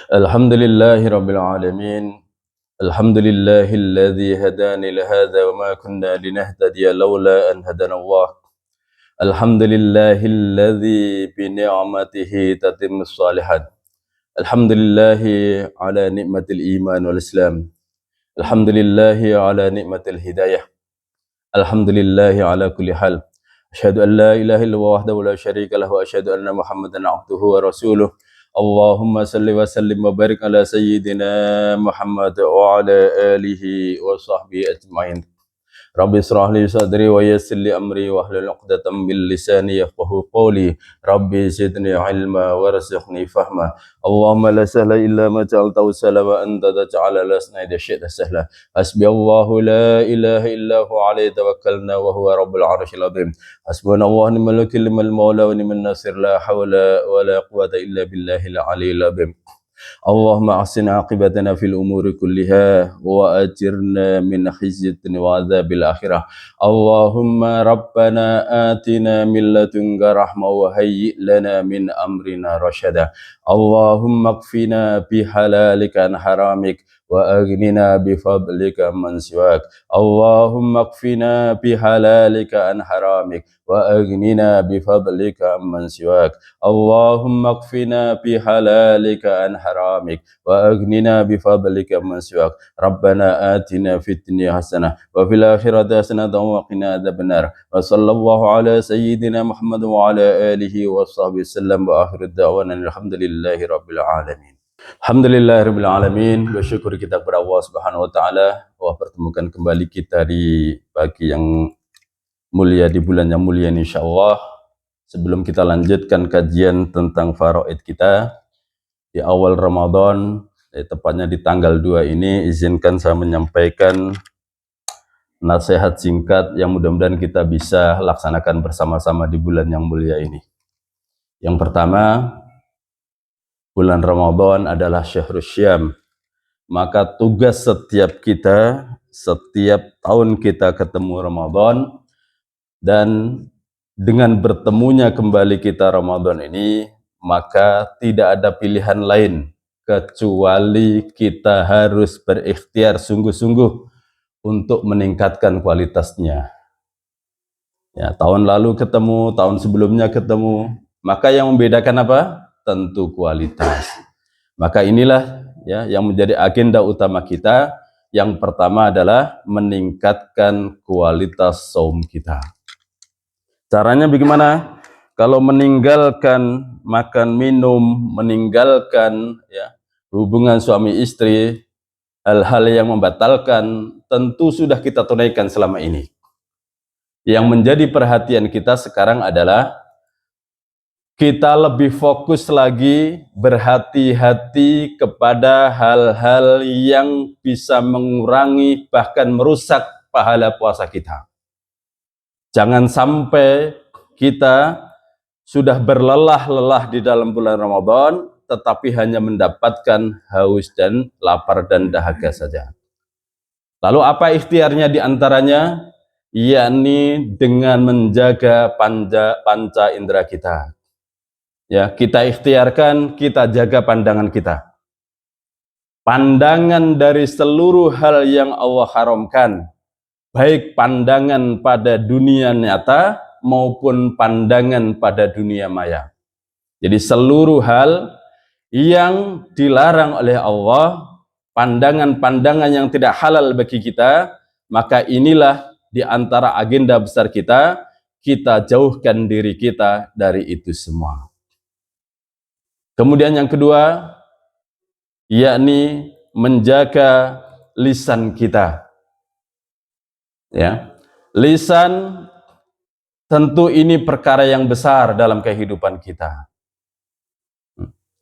Alhamdulillahi Rabbil Alamin. Alhamdulillahilladzi hadani lihadza wa ma kunna linahtadiya laula an hadana Allah. Alhamdulillahilladzi bi ni'matihi tatimmus shalihat. Alhamdulillahi ala ni'matil iman wal Islam. Alhamdulillahi ala ni'matil hidayah. Alhamdulillahi ala kulli hal. Asyhadu an la ilaha illallah wahdahu la syarika lahu wa asyhadu anna Muhammadan abduhu wa rasuluh. Allahumma salli wa sallim wa barik ala sayyidina Muhammad wa ala alihi wa sahbihi ajma'in. Rabbi israh li sadri wa yassir li amri wa hlul 'uqdatam min lisani yafqahu qawli. Rabbi zidni ilma warzuqni fahma. Allahumma la sahla illa ma ja'altahu sahla wa anta taj'ala al-hasana idza syi'ta sahla. Hasbi Allahu la ilaha illa huwa alayhi tawakkalna wa huwa rabbul 'arsyil 'azim. Hasbunallahu wa ni'mal wakeel ni'mal maula wa ni'man nasir la haula wa la quwwata illa billahil 'aliyyil 'azim. Allahumma ahsin aqibatana fil umuri kulliha wa ajirna min khizyi dunya wa adzabil akhirah. Allahumma rabbana atina min ladunka rahmah wa hayyi' lana min amrina rasyada. Allahumma kfina bi halalika an haramik wa aghnina bi fadlika man siwak. Allahumma kfina bi halalika an haramik wa aghnina bi fadlika man siwak. Allahumma kfina bi halalika an haramik wa aghnina bi fadlika man siwak. Rabbana atina fid dunya hasanah wa fil akhirati hasanah wa qina adzabannar. Wa sallallahu ala sayyidina Muhammad wa ala alihi wa sahbihi wasallam wa akhiru da'wana alhamdulillahi rabbil alamin. Alhamdulillahi rabbil alamin. Bersyukur kita kepada Allah Subhanahu wa taala bahwa pertemukan kembali kita di pagi yang mulia, di bulan yang mulia ini insyaallah. Sebelum kita lanjutkan kajian tentang faraid kita di awal Ramadan, tepatnya di tanggal 2 ini, izinkan saya menyampaikan nasihat singkat yang mudah-mudahan kita bisa laksanakan bersama-sama di bulan yang mulia ini. Yang pertama, bulan Ramadan adalah syahrus syam. Maka tugas setiap kita, setiap tahun kita ketemu Ramadan, dan dengan bertemunya kembali kita Ramadan ini, maka tidak ada pilihan lain kecuali kita harus berikhtiar sungguh-sungguh untuk meningkatkan kualitasnya. Ya, tahun lalu ketemu, tahun sebelumnya ketemu, maka yang membedakan apa? Tentu kualitas. Maka inilah ya yang menjadi agenda utama kita. Yang pertama adalah meningkatkan kualitas saum kita. Caranya bagaimana? Kalau meninggalkan makan minum, meninggalkan ya hubungan suami istri, hal-hal yang membatalkan, tentu sudah kita tunaikan selama ini. Yang menjadi perhatian kita sekarang adalah kita lebih fokus lagi, berhati-hati kepada hal-hal yang bisa mengurangi bahkan merusak pahala puasa kita. Jangan sampai kita sudah berlelah-lelah di dalam bulan Ramadan, tetapi hanya mendapatkan haus dan lapar dan dahaga saja. Lalu apa ikhtiarnya di antaranya? Yakni dengan menjaga panca indera kita. Ya, kita ikhtiarkan, kita jaga pandangan kita. Pandangan dari seluruh hal yang Allah haramkan, baik pandangan pada dunia nyata maupun pandangan pada dunia maya. Jadi seluruh hal yang dilarang oleh Allah, pandangan-pandangan yang tidak halal bagi kita, maka inilah di antara agenda besar kita jauhkan diri kita dari itu semua. Kemudian yang kedua, yakni menjaga lisan kita. Ya, lisan tentu ini perkara yang besar dalam kehidupan kita.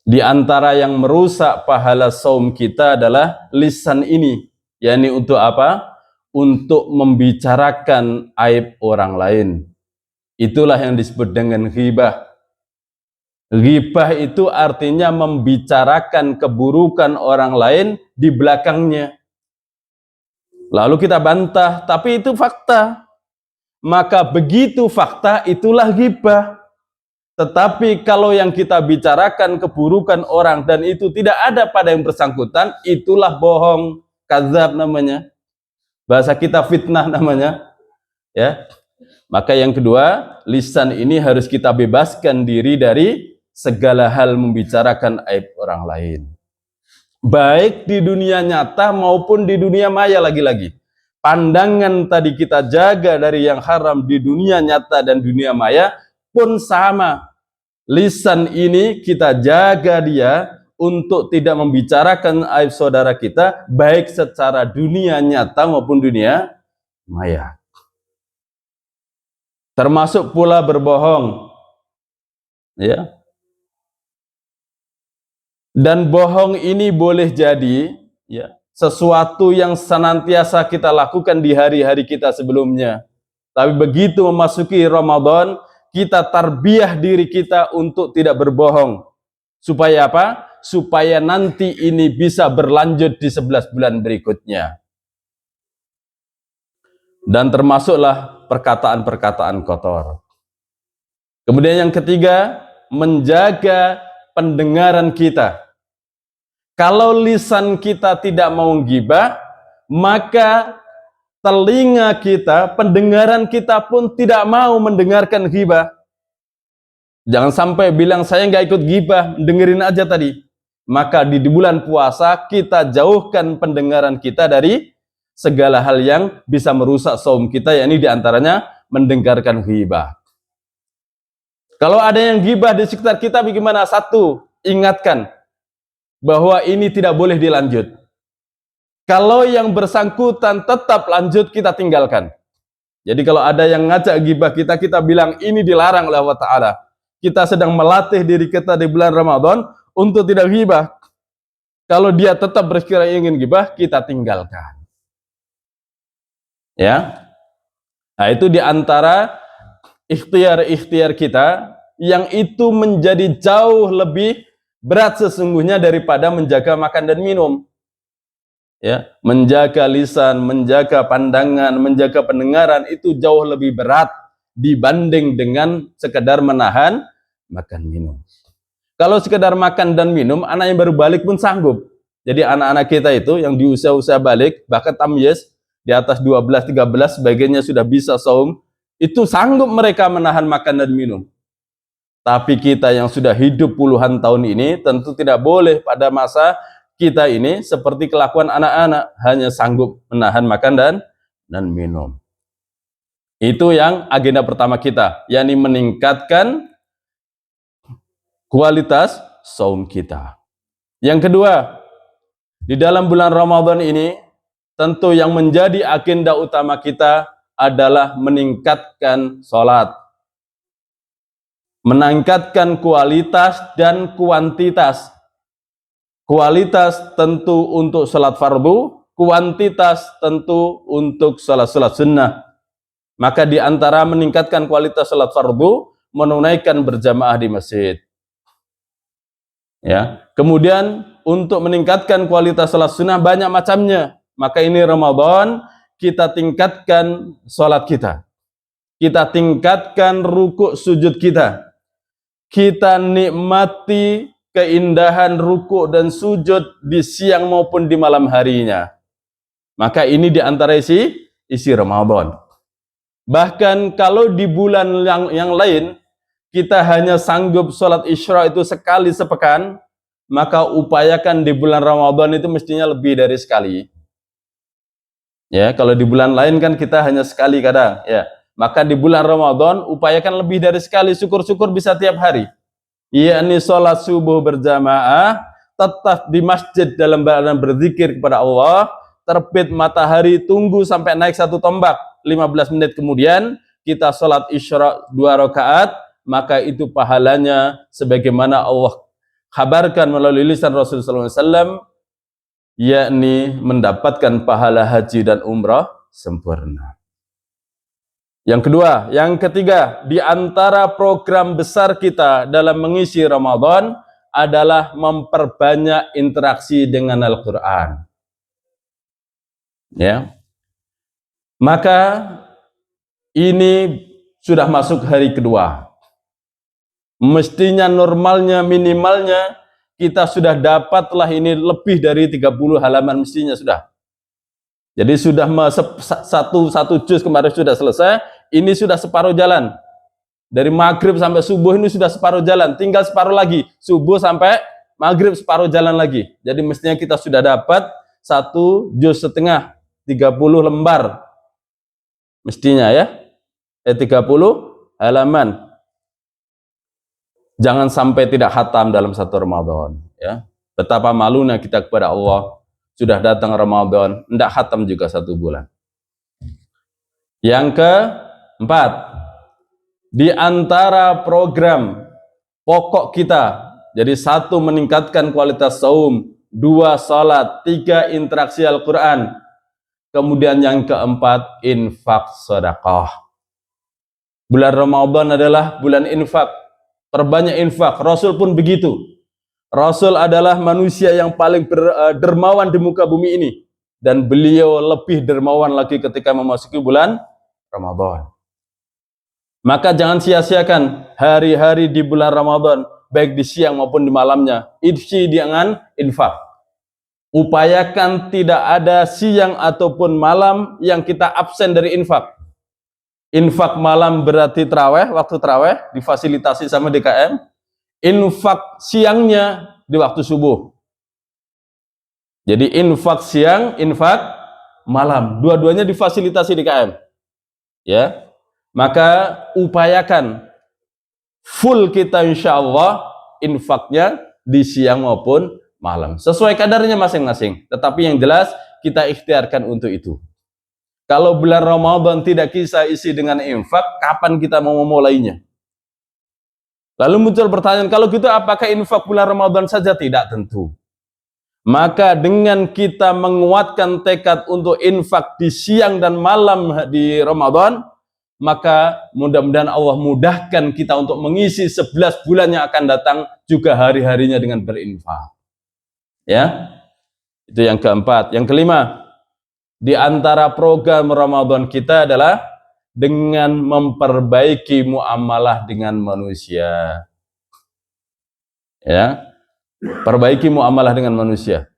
Di antara yang merusak pahala saum kita adalah lisan ini. Yakni untuk apa? Untuk membicarakan aib orang lain. Itulah yang disebut dengan ghibah. Ghibah itu artinya membicarakan keburukan orang lain di belakangnya. Lalu kita bantah, tapi itu fakta. Maka begitu fakta, itulah ghibah. Tetapi kalau yang kita bicarakan keburukan orang dan itu tidak ada pada yang bersangkutan, itulah bohong, kadzab namanya. Bahasa kita fitnah namanya. Ya. Maka yang kedua, lisan ini harus kita bebaskan diri dari segala hal membicarakan aib orang lain. Baik di dunia nyata maupun di dunia maya lagi-lagi. Pandangan tadi kita jaga dari yang haram di dunia nyata dan dunia maya pun sama. Lisan ini kita jaga dia untuk tidak membicarakan aib saudara kita baik secara dunia nyata maupun dunia maya. Termasuk pula berbohong. Ya. Dan bohong ini boleh jadi ya, sesuatu yang senantiasa kita lakukan di hari-hari kita sebelumnya. Tapi begitu memasuki Ramadan, kita tarbiyah diri kita untuk tidak berbohong. Supaya apa? Supaya nanti ini bisa berlanjut di 11 bulan berikutnya. Dan termasuklah perkataan-perkataan kotor. Kemudian yang ketiga, menjaga pendengaran kita. Kalau lisan kita tidak mau gibah, maka telinga kita, pendengaran kita pun tidak mau mendengarkan ghibah. Jangan sampai bilang saya nggak ikut ghibah, dengerin aja tadi. Maka di bulan puasa kita jauhkan pendengaran kita dari segala hal yang bisa merusak saum kita, yakni diantaranya mendengarkan ghibah. Kalau ada yang ghibah di sekitar kita, bagaimana? Satu, ingatkan bahwa ini tidak boleh dilanjut. Kalau yang bersangkutan tetap lanjut, kita tinggalkan. Jadi kalau ada yang ngajak ghibah kita, kita bilang ini dilarang oleh Allah Ta'ala. Kita sedang melatih diri kita di bulan Ramadan untuk tidak ghibah. Kalau dia tetap berkira ingin ghibah, kita tinggalkan. Ya, nah itu diantara ikhtiar-ikhtiar kita yang itu menjadi jauh lebih berat sesungguhnya daripada menjaga makan dan minum. Ya, menjaga lisan, menjaga pandangan, menjaga pendengaran itu jauh lebih berat dibanding dengan sekedar menahan makan minum. Kalau sekedar makan dan minum, anak yang baru balik pun sanggup. Jadi anak-anak kita itu yang di usia-usia balik, bahkan tamyiz di atas 12, 13 sebagiannya sudah bisa saum, itu sanggup mereka menahan makan dan minum. Tapi kita yang sudah hidup puluhan tahun ini tentu tidak boleh pada masa kita ini seperti kelakuan anak-anak, hanya sanggup menahan makan dan minum. Itu yang agenda pertama kita, yakni meningkatkan kualitas saum kita. Yang kedua, di dalam bulan Ramadan ini tentu yang menjadi agenda utama kita adalah meningkatkan sholat. Meningkatkan kualitas dan kuantitas. Kualitas tentu untuk salat fardu, kuantitas tentu untuk salat-salat sunnah. Maka di antara meningkatkan kualitas salat fardu, menunaikan berjamaah di masjid. Ya. Kemudian untuk meningkatkan kualitas salat sunnah banyak macamnya. Maka ini Ramadan kita tingkatkan salat kita. Kita tingkatkan rukuk sujud kita. Kita nikmati keindahan rukuk dan sujud di siang maupun di malam harinya. Maka ini diantara isi Ramadan. Bahkan kalau di bulan yang lain kita hanya sanggup sholat isya itu sekali sepekan, maka upayakan di bulan Ramadan itu mestinya lebih dari sekali. Ya, kalau di bulan lain kan kita hanya sekali kadang, ya. Maka di bulan Ramadan upayakan lebih dari sekali, syukur-syukur bisa tiap hari. Yakni sholat subuh berjamaah, tetap di masjid dalam keadaan berzikir kepada Allah, terbit matahari tunggu sampai naik 1 tombak, 15 menit kemudian kita sholat isya 2 rakaat, maka itu pahalanya sebagaimana Allah kabarkan melalui lisan Rasulullah SAW, yakni mendapatkan pahala haji dan umrah sempurna. Yang kedua, yang ketiga, di antara program besar kita dalam mengisi Ramadan adalah memperbanyak interaksi dengan Al-Quran. Ya, maka ini sudah masuk hari kedua. Mestinya normalnya, minimalnya kita sudah dapatlah ini lebih dari 30 halaman mestinya sudah. Jadi sudah satu juz kemarin sudah selesai, ini sudah separuh jalan. Dari maghrib sampai subuh ini sudah separuh jalan, tinggal separuh lagi. Subuh sampai maghrib separuh jalan lagi. Jadi mestinya kita sudah dapat 1 juz setengah, 30 lembar. Mestinya ya, 30 halaman. Jangan sampai tidak khatam dalam 1 Ramadan. Ya. Betapa malunya kita kepada Allah. Sudah datang Ramadan, tidak khatam juga 1 bulan. Yang keempat, di antara program pokok kita, jadi 1 meningkatkan kualitas saum, 2 salat, 3 interaksi Al-Quran, kemudian yang keempat infak sedekah. Bulan Ramadan adalah bulan infak, perbanyak infak. Rasul pun begitu. Rasul adalah manusia yang paling dermawan di muka bumi ini, dan beliau lebih dermawan lagi ketika memasuki bulan Ramadan. Maka jangan sia-siakan hari-hari di bulan Ramadan, baik di siang maupun di malamnya. Isi dengan infak. Upayakan tidak ada siang ataupun malam yang kita absen dari infak. Infak malam berarti traweh, waktu traweh difasilitasi sama DKM. Infak siangnya di waktu subuh. Jadi infak siang, infak malam, dua-duanya difasilitasi DKM. Ya. Maka upayakan full kita insya Allah infaknya di siang maupun malam. Sesuai kadarnya masing-masing. Tetapi yang jelas kita ikhtiarkan untuk itu. Kalau bulan Ramadan tidak kita isi dengan infak, kapan kita mau memulainya? Lalu muncul pertanyaan, kalau gitu apakah infak bulan Ramadan saja? Tidak tentu. Maka dengan kita menguatkan tekad untuk infak di siang dan malam di Ramadan, maka mudah-mudahan Allah mudahkan kita untuk mengisi 11 bulan yang akan datang juga hari-harinya dengan berinfak. Ya, itu yang keempat. Yang kelima, di antara program Ramadan kita adalah dengan memperbaiki muamalah dengan manusia. Ya, perbaiki muamalah dengan manusia.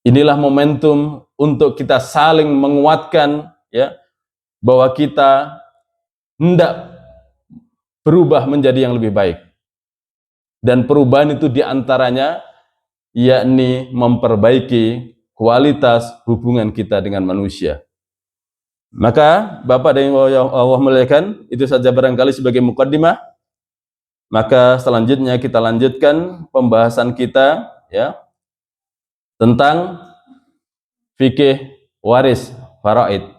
Inilah momentum untuk kita saling menguatkan, ya, bahwa kita hendak berubah menjadi yang lebih baik. Dan perubahan itu diantaranya yakni memperbaiki kualitas hubungan kita dengan manusia. Maka Bapak dan Ibu yang Allah muliakan, itu saja barangkali sebagai mukaddimah. Maka selanjutnya kita lanjutkan pembahasan kita, ya, tentang fikih waris faraid.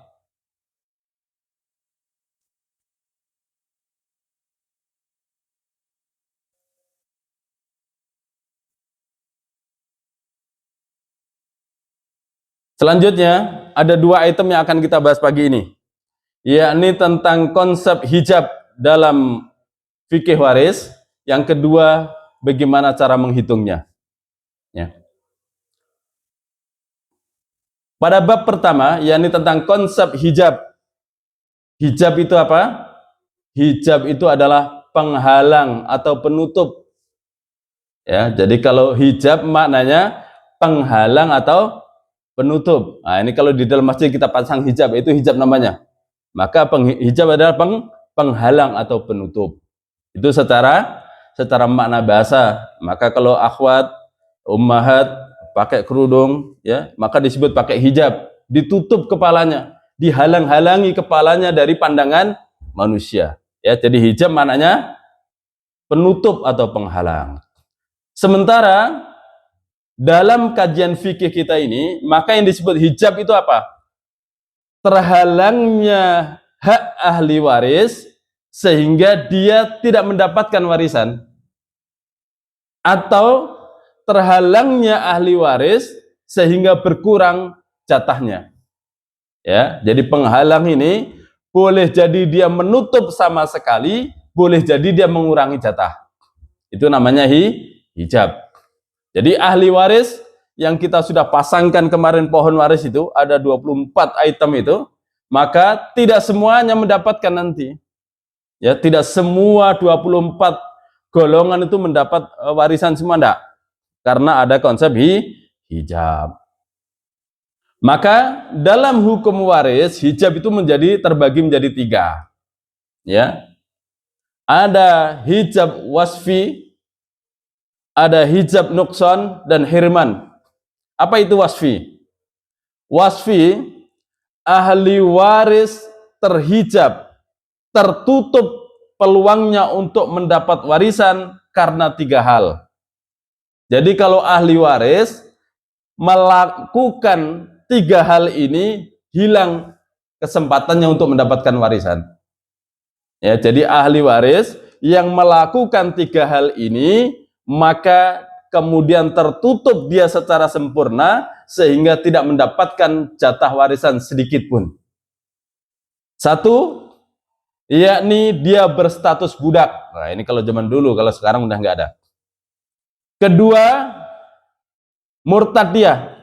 Selanjutnya ada 2 item yang akan kita bahas pagi ini, yakni tentang konsep hijab dalam fikih waris. Yang kedua, bagaimana cara menghitungnya. Ya. Pada bab pertama, yakni tentang konsep hijab. Hijab itu apa? Hijab itu adalah penghalang atau penutup. Ya, jadi kalau hijab maknanya penghalang atau penutup. Nah, ini kalau di dalam masjid kita pasang hijab, itu hijab namanya. Maka hijab adalah penghalang atau penutup. Itu secara makna bahasa. Maka kalau akhwat, ummahat pakai kerudung, ya, maka disebut pakai hijab, ditutup kepalanya, dihalang-halangi kepalanya dari pandangan manusia. Ya, jadi hijab maknanya penutup atau penghalang. Sementara dalam kajian fikih kita ini, maka yang disebut hijab itu apa? Terhalangnya hak ahli waris sehingga dia tidak mendapatkan warisan, atau terhalangnya ahli waris sehingga berkurang jatahnya. Ya, jadi penghalang ini boleh jadi dia menutup sama sekali, boleh jadi dia mengurangi jatah. Itu namanya hijab. Jadi ahli waris yang kita sudah pasangkan kemarin pohon waris itu, ada 24 item itu, maka tidak semuanya mendapatkan nanti. Ya, tidak semua 24 golongan itu mendapat warisan semua, enggak. Karena ada konsep hijab. Maka dalam hukum waris, hijab itu terbagi menjadi 3. Ya. Ada hijab wasfi, ada hijab nukson, dan hirman. Apa itu wasfi? Wasfi, ahli waris terhijab, tertutup peluangnya untuk mendapat warisan karena 3 hal. Jadi kalau ahli waris melakukan 3 hal ini, hilang kesempatannya untuk mendapatkan warisan. Ya, jadi ahli waris yang melakukan 3 hal ini, maka kemudian tertutup dia secara sempurna sehingga tidak mendapatkan jatah warisan sedikit pun. 1, yakni dia berstatus budak. Nah, ini kalau zaman dulu, kalau sekarang udah nggak ada. Kedua, murtad dia.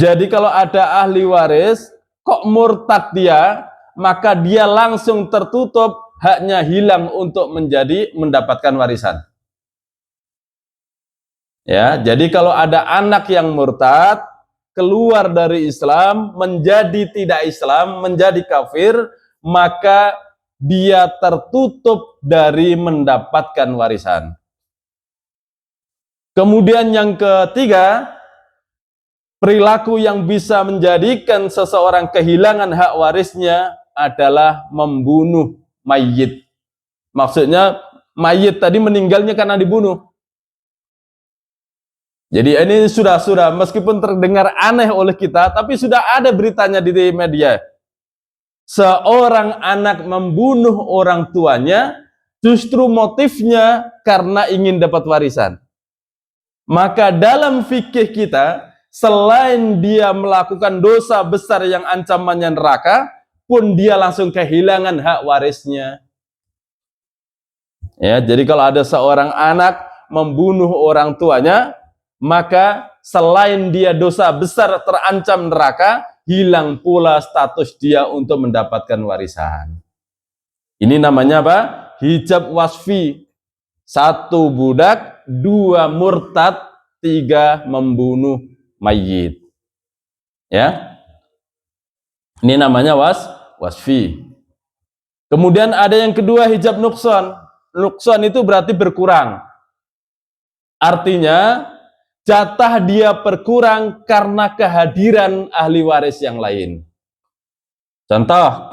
Jadi kalau ada ahli waris kok murtad dia, maka dia langsung tertutup, haknya hilang untuk mendapatkan warisan. Ya, jadi kalau ada anak yang murtad, keluar dari Islam, menjadi tidak Islam, menjadi kafir, maka dia tertutup dari mendapatkan warisan. Kemudian yang ketiga, perilaku yang bisa menjadikan seseorang kehilangan hak warisnya adalah membunuh mayit. Maksudnya mayit tadi meninggalnya karena dibunuh. Jadi ini sudah meskipun terdengar aneh oleh kita, tapi sudah ada beritanya di media. Seorang anak membunuh orang tuanya justru motifnya karena ingin dapat warisan. Maka dalam fikih kita, selain dia melakukan dosa besar yang ancamannya neraka, pun dia langsung kehilangan hak warisnya. Ya, jadi kalau ada seorang anak membunuh orang tuanya, maka selain dia dosa besar terancam neraka, hilang pula status dia untuk mendapatkan warisan. Ini namanya apa? Hijab wasfi. 1 budak, 2 murtad, 3 membunuh mayit. Ya. Ini namanya wasfi. Kemudian ada yang kedua, hijab nukson. Nukson itu berarti berkurang. Artinya jatah dia berkurang karena kehadiran ahli waris yang lain. Contoh,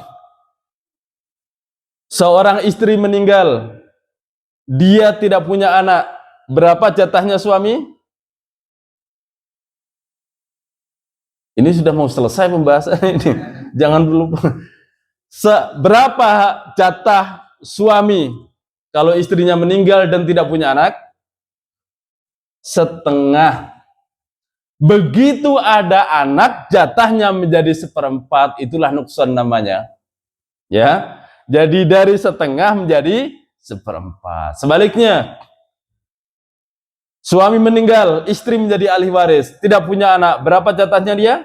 seorang istri meninggal, dia tidak punya anak, berapa jatahnya suami? Ini sudah mau selesai pembahasan ini. Jangan lupa. Berapa jatah suami kalau istrinya meninggal dan tidak punya anak? Setengah. Begitu ada anak, jatahnya menjadi 1/4, itulah nukson namanya. Ya, jadi dari setengah menjadi 1/4. Sebaliknya, suami meninggal, istri menjadi ahli waris, tidak punya anak, berapa jatahnya dia?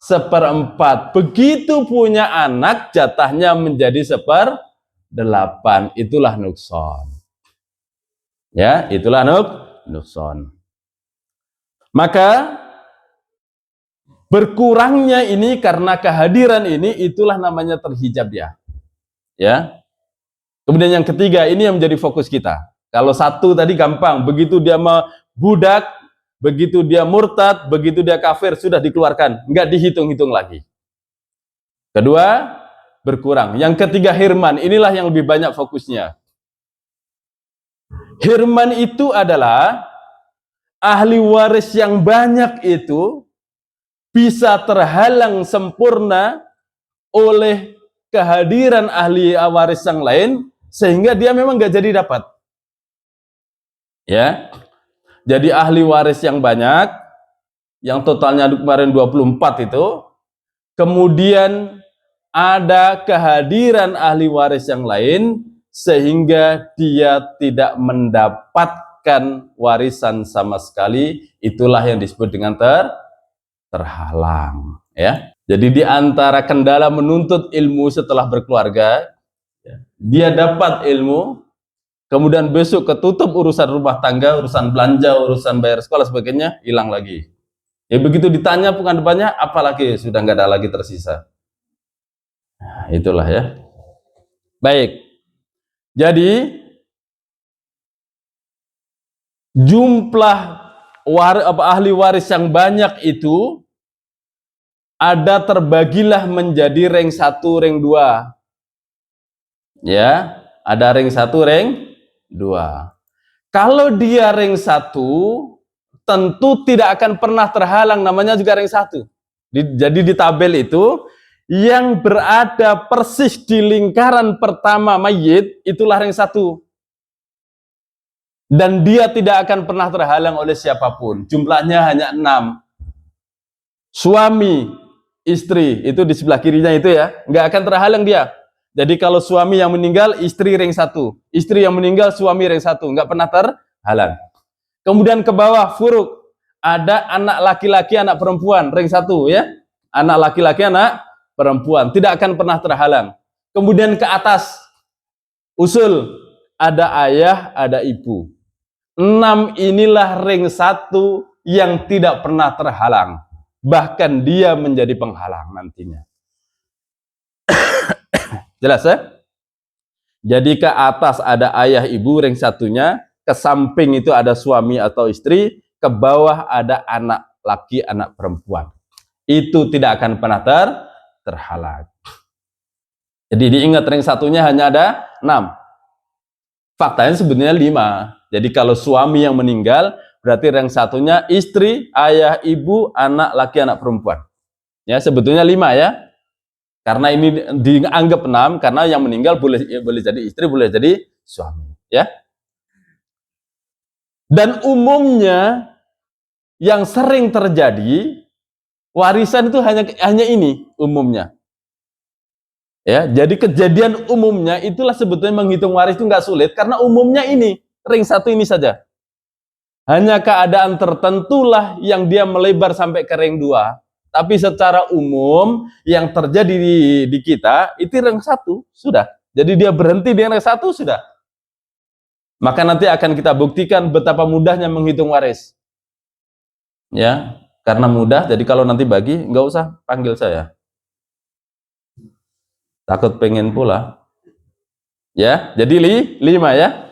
1/4. Begitu punya anak, jatahnya menjadi 1/8. Itulah nukson. Ya, itulah nukson. Maka berkurangnya ini karena kehadiran ini, itulah namanya terhijab dia. Ya. Kemudian yang ketiga, ini yang menjadi fokus kita. Kalau 1 tadi gampang, begitu dia budak, begitu dia murtad, begitu dia kafir, sudah dikeluarkan, enggak dihitung-hitung lagi. Kedua, berkurang. Yang ketiga, hirman. Inilah yang lebih banyak fokusnya. Hirman itu adalah ahli waris yang banyak itu bisa terhalang sempurna oleh kehadiran ahli waris yang lain, sehingga dia memang nggak jadi dapat. Ya, jadi ahli waris yang banyak, yang totalnya kemarin 24 itu, kemudian ada kehadiran ahli waris yang lain, sehingga dia tidak mendapatkan warisan sama sekali. Itulah yang disebut dengan terhalang. Ya. Jadi di antara kendala menuntut ilmu setelah berkeluarga, dia dapat ilmu, kemudian besok ketutup urusan rumah tangga, urusan belanja, urusan bayar sekolah, sebagainya, hilang lagi. Ya begitu ditanya bukan depannya, apalagi sudah nggak ada lagi tersisa. Nah, itulah ya. Baik. Jadi jumlah ahli waris yang banyak itu ada terbagilah menjadi ring 1, ring 2. Ya, ada ring 1, ring 2. Kalau dia ring 1, tentu tidak akan pernah terhalang, namanya juga ring 1. Jadi di tabel itu yang berada persis di lingkaran pertama mayit itulah ring 1. Dan dia tidak akan pernah terhalang oleh siapapun. Jumlahnya hanya 6. Suami, istri, itu di sebelah kirinya itu ya, nggak akan terhalang dia. Jadi kalau suami yang meninggal, istri ring 1. Istri yang meninggal, suami ring 1. Nggak pernah terhalang. Kemudian ke bawah, furuk. Ada anak laki-laki, anak perempuan, ring 1 ya. Anak laki-laki, anak perempuan. Tidak akan pernah terhalang. Kemudian ke atas, usul. Ada ayah, ada ibu. 6 inilah ring 1 yang tidak pernah terhalang. Bahkan dia menjadi penghalang nantinya. Jelas ya? Jadi ke atas ada ayah ibu ring 1-nya, ke samping itu ada suami atau istri, ke bawah ada anak laki, anak perempuan. Itu tidak akan pernah terhalang. Jadi diingat ring 1-nya hanya ada 6. Faktanya sebenarnya 5. Jadi kalau suami yang meninggal, berarti ring 1-nya istri, ayah, ibu, anak laki, anak perempuan. Ya, sebetulnya 5 ya. Karena ini dianggap 6 karena yang meninggal boleh jadi istri, boleh jadi suami, ya. Dan umumnya yang sering terjadi warisan itu hanya ini umumnya. Ya, jadi kejadian umumnya itulah sebetulnya menghitung waris itu nggak sulit karena umumnya ini ring 1 ini saja. Hanya keadaan tertentulah yang dia melebar sampai ke ring 2. Tapi secara umum yang terjadi di kita itu ring 1 sudah. Jadi dia berhenti di ring 1 sudah. Maka nanti akan kita buktikan betapa mudahnya menghitung waris. Ya, karena mudah. Jadi kalau nanti bagi nggak usah panggil saya. Takut pengen pula. Ya, jadi 5 ya.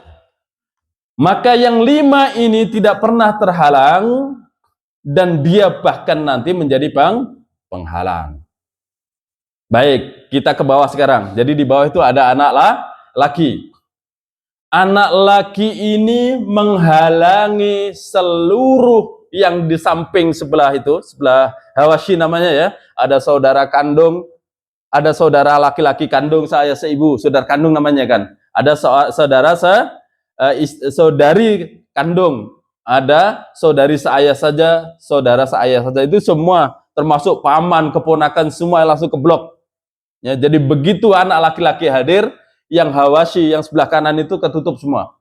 Maka yang 5 ini tidak pernah terhalang dan dia bahkan nanti menjadi penghalang. Baik, kita ke bawah sekarang. Jadi di bawah itu ada anak laki. Anak laki ini menghalangi seluruh yang di samping sebelah itu, sebelah Hawashi namanya ya. Ada saudara kandung, ada saudara laki-laki kandung saya seibu, saudara kandung namanya kan. Ada saudari kandung, ada saudari seayah saja, saudara seayah saja, itu semua termasuk paman, keponakan semua langsung ke blok. Ya, jadi begitu anak laki-laki hadir, yang Hawashi yang sebelah kanan itu ketutup semua.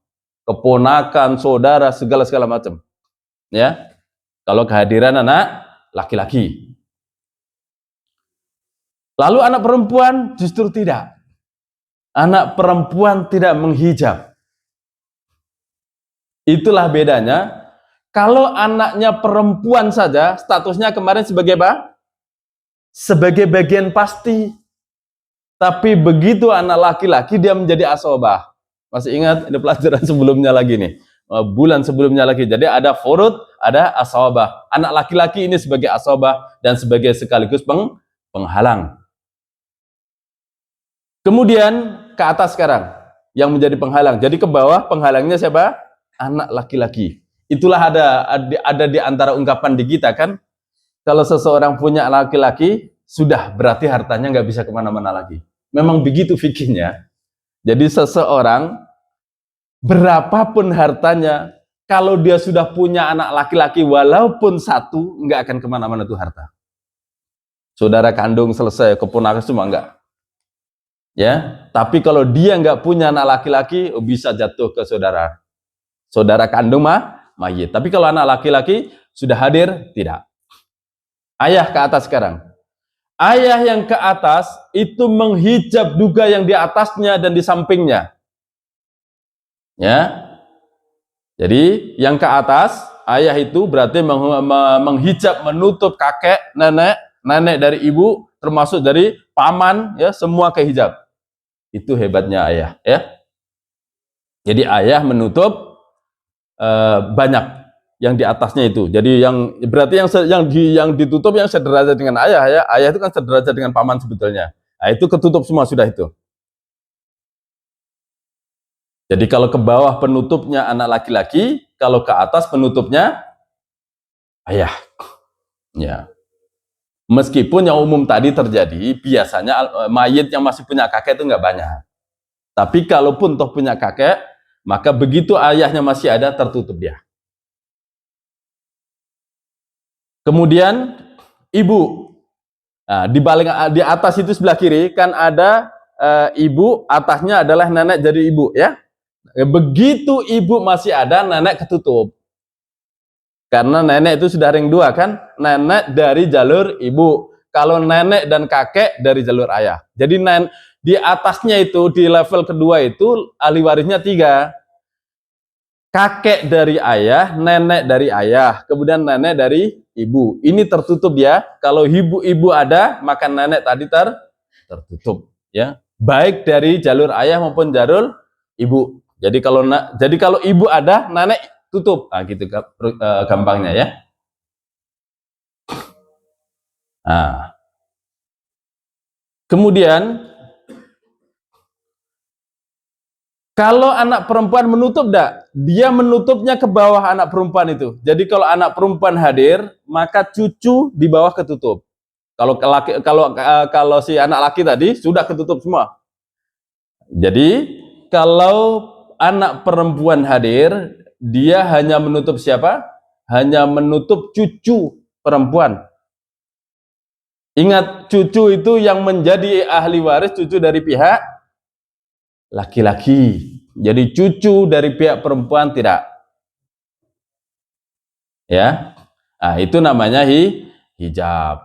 Keponakan, saudara, segala macam. Ya. Kalau kehadiran anak laki-laki. Lalu anak perempuan justru tidak. Anak perempuan tidak menghijab. Itulah bedanya. Kalau anaknya perempuan saja, statusnya kemarin sebagai apa? Sebagai bagian pasti. Tapi begitu anak laki-laki, dia menjadi asobah. Masih ingat? Ini pelajaran sebelumnya lagi nih. Bulan sebelumnya lagi. Jadi ada furud, ada asobah. Anak laki-laki ini sebagai asobah dan sebagai sekaligus penghalang. Kemudian ke atas sekarang. Yang menjadi penghalang. Jadi ke bawah penghalangnya siapa? Anak laki-laki. Itulah ada di antara ungkapan di kita kan, kalau seseorang punya laki-laki, sudah berarti hartanya nggak bisa kemana-mana lagi. Memang begitu fikirnya. Jadi seseorang, berapapun hartanya, kalau dia sudah punya anak laki-laki, walaupun 1, nggak akan kemana-mana tuh harta. Saudara kandung selesai, keponakan semua nggak. Ya, tapi kalau dia nggak punya anak laki-laki, bisa jatuh ke saudara kandung mayit. Tapi kalau anak laki-laki sudah hadir, tidak. Ayah ke atas sekarang. ayah yang ke atas itu menghijab juga yang di atasnya dan di sampingnya. Ya. Jadi yang ke atas, ayah itu berarti menghijab, menutup kakek, nenek dari ibu, termasuk dari paman, ya, semua kehijab. Itu hebatnya ayah, ya. Jadi ayah menutup banyak yang di atasnya itu. Jadi yang berarti yang ditutup yang sederajat dengan ayah, ya. Ayah itu kan sederajat dengan paman sebetulnya. Nah, itu ketutup semua sudah itu. Jadi kalau ke bawah penutupnya anak laki-laki, kalau ke atas penutupnya ayah. Ya. Meskipun yang umum tadi terjadi, biasanya mayit yang masih punya kakek itu nggak banyak. Tapi kalaupun toh punya kakek, maka begitu ayahnya masih ada, tertutup dia. Kemudian ibu. Nah, di atas itu sebelah kiri kan ada ibu, atasnya adalah nenek jadi ibu, ya. Begitu ibu masih ada, nenek ketutup. Karena nenek itu sudah ring dua kan, nenek dari jalur ibu. Kalau nenek dan kakek dari jalur ayah. Jadi di atasnya itu, di level kedua itu, ahli warisnya 3. Kakek dari ayah, nenek dari ayah, kemudian nenek dari ibu. Ini tertutup ya. Kalau ibu ada, maka nenek tadi tertutup. Ya, baik dari jalur ayah maupun jalur ibu. Jadi kalau ibu ada, nenek tutup. Nah, gitu gampangnya ya. Nah, kemudian kalau anak perempuan menutup enggak? Dia menutupnya ke bawah anak perempuan itu. Jadi kalau anak perempuan hadir, maka cucu di bawah ketutup. Kalau si anak laki tadi sudah ketutup semua. Jadi kalau anak perempuan hadir, dia hanya menutup siapa? Hanya menutup cucu perempuan. Ingat, cucu itu yang menjadi ahli waris, cucu dari pihak laki-laki. Jadi cucu dari pihak perempuan tidak. Ya. Nah, itu namanya hijab.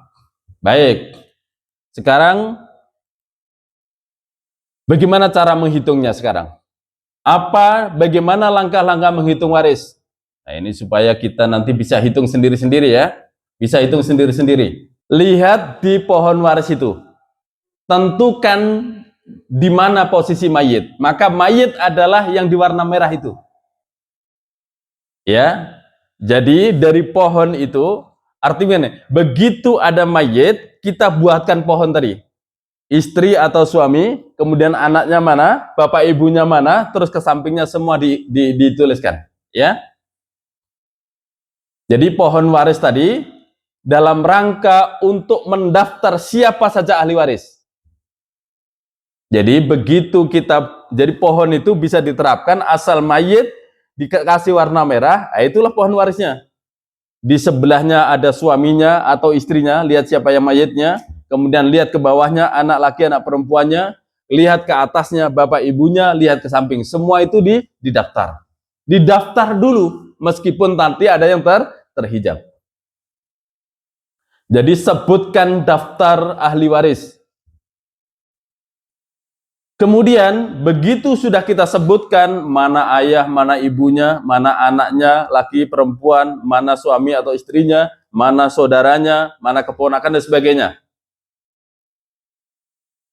Baik. Sekarang bagaimana cara menghitungnya sekarang? Bagaimana langkah-langkah menghitung waris? Nah, ini supaya kita nanti bisa hitung sendiri-sendiri ya. Bisa hitung sendiri-sendiri. Lihat di pohon waris itu. Tentukan di mana posisi mayit. Maka mayit adalah yang di warna merah itu. Ya. Jadi dari pohon itu, artinya begitu ada mayit, kita buatkan pohon tadi. Istri atau suami, kemudian anaknya mana, bapak ibunya mana, terus ke sampingnya semua dituliskan. Ya. Jadi pohon waris tadi dalam rangka untuk mendaftar siapa saja ahli waris. Jadi begitu jadi pohon itu bisa diterapkan asal mayit dikasih warna merah, itulah pohon warisnya. Di sebelahnya ada suaminya atau istrinya, lihat siapa yang mayitnya, kemudian lihat ke bawahnya anak laki, anak perempuannya, lihat ke atasnya bapak ibunya, lihat ke samping, semua itu didaftar. Didaftar dulu, meskipun nanti ada yang terhijab. Jadi sebutkan daftar ahli waris. Kemudian begitu sudah kita sebutkan mana ayah, mana ibunya, mana anaknya, laki, perempuan, mana suami atau istrinya, mana saudaranya, mana keponakan dan sebagainya.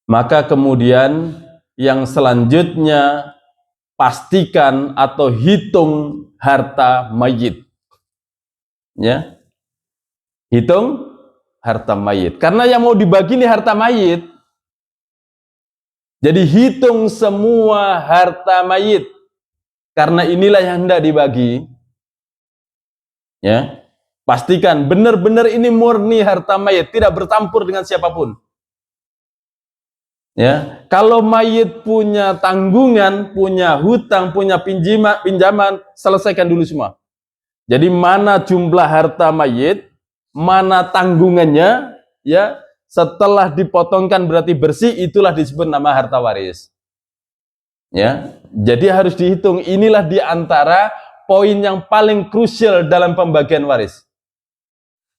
Maka kemudian yang selanjutnya pastikan atau hitung harta mayit. Ya. Hitung harta mayit. Karena yang mau dibagi ini harta mayit. Jadi hitung semua harta mayit. Karena inilah yang hendak dibagi. Ya. Pastikan benar-benar ini murni harta mayit, tidak bercampur dengan siapapun. Ya, kalau mayit punya tanggungan, punya hutang, punya pinjaman, selesaikan dulu semua. Jadi mana jumlah harta mayit, mana tanggungannya, ya, setelah dipotongkan berarti bersih, itulah disebut nama harta waris. Ya, jadi harus dihitung. Inilah diantara poin yang paling krusial dalam pembagian waris.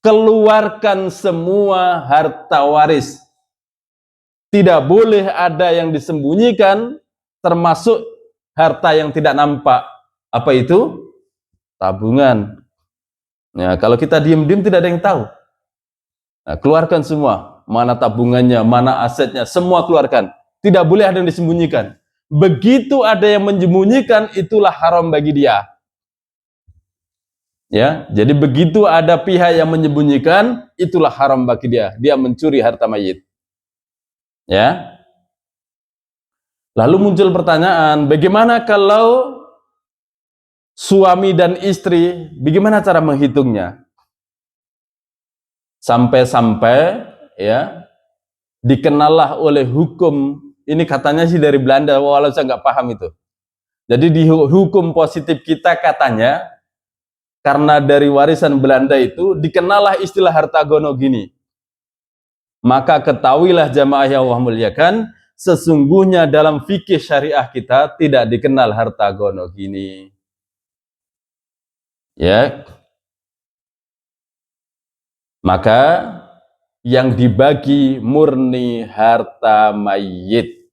keluarkan semua harta waris. Tidak boleh ada yang disembunyikan, termasuk harta yang tidak nampak. Apa itu? Tabungan. Ya, kalau kita diam-diam tidak ada yang tahu. Nah, keluarkan semua. Mana tabungannya, mana asetnya, semua keluarkan. Tidak boleh ada yang disembunyikan. Begitu ada yang menyembunyikan, itulah haram bagi dia. Ya, jadi begitu ada pihak yang menyembunyikan, itulah haram bagi dia. Dia mencuri harta mayit. Ya. Lalu muncul pertanyaan, bagaimana kalau suami dan istri, bagaimana cara menghitungnya? Sampai-sampai ya dikenallah oleh hukum, ini katanya sih dari Belanda, walau saya nggak paham itu. Jadi di hukum positif kita katanya, karena dari warisan Belanda itu dikenallah istilah harta gono gini. Maka ketahuilah jamaah yang Allah muliakan, sesungguhnya dalam fikih syariah kita tidak dikenal harta gono gini. Ya. Maka yang dibagi murni harta mayit.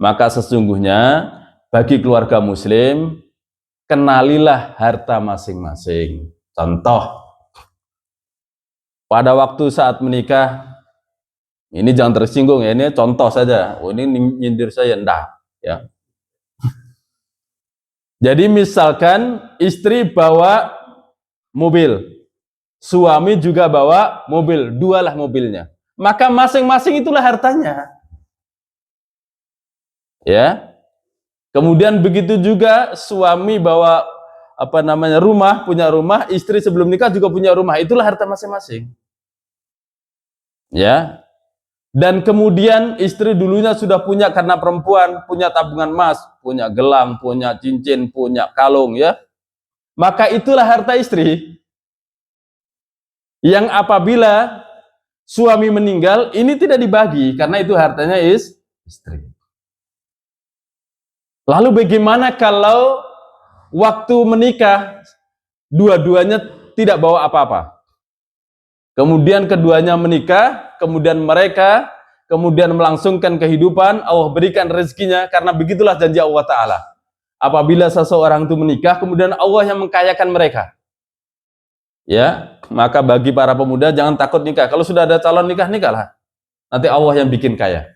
Maka sesungguhnya bagi keluarga muslim, kenalilah harta masing-masing. Contoh, pada waktu saat menikah, ini jangan tersinggung ya, ini contoh saja. Oh, ini nyindir saya, enggak ya. Jadi misalkan istri bawa mobil, suami juga bawa mobil, dualah mobilnya. Maka masing-masing itulah hartanya. Ya. Kemudian begitu juga suami bawa rumah, punya rumah, istri sebelum nikah juga punya rumah, itulah harta masing-masing. Ya. Dan kemudian istri dulunya sudah punya karena perempuan, punya tabungan emas, punya gelang, punya cincin, punya kalung ya. Maka itulah harta istri. Yang apabila suami meninggal, ini tidak dibagi karena itu hartanya istri. Lalu bagaimana kalau waktu menikah dua-duanya tidak bawa apa-apa? Kemudian keduanya menikah, kemudian mereka melangsungkan kehidupan, Allah berikan rezekinya, karena begitulah janji Allah Ta'ala. Apabila seseorang itu menikah, kemudian Allah yang mengkayakan mereka. Ya, maka bagi para pemuda jangan takut nikah. Kalau sudah ada calon nikah, nikahlah. Nanti Allah yang bikin kaya.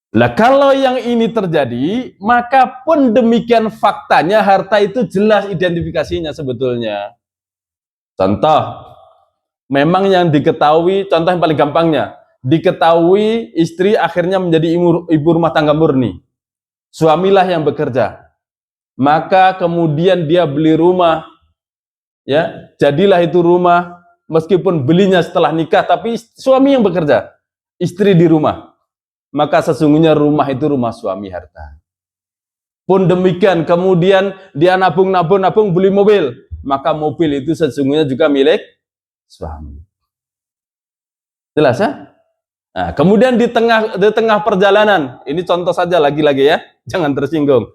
Lah kalau yang ini terjadi, maka pun demikian faktanya harta itu jelas identifikasinya sebetulnya. Contoh, memang yang diketahui, contoh yang paling gampangnya, diketahui istri akhirnya menjadi ibu rumah tangga murni. Suamilah yang bekerja. Maka kemudian dia beli rumah, ya, jadilah itu rumah, meskipun belinya setelah nikah, tapi suami yang bekerja, istri di rumah. Maka sesungguhnya rumah itu rumah suami harta. Pun demikian, kemudian dia nabung beli mobil, maka mobil itu sesungguhnya juga milik suami. Jelas ya? Nah, kemudian di tengah perjalanan, ini contoh saja lagi-lagi ya, jangan tersinggung.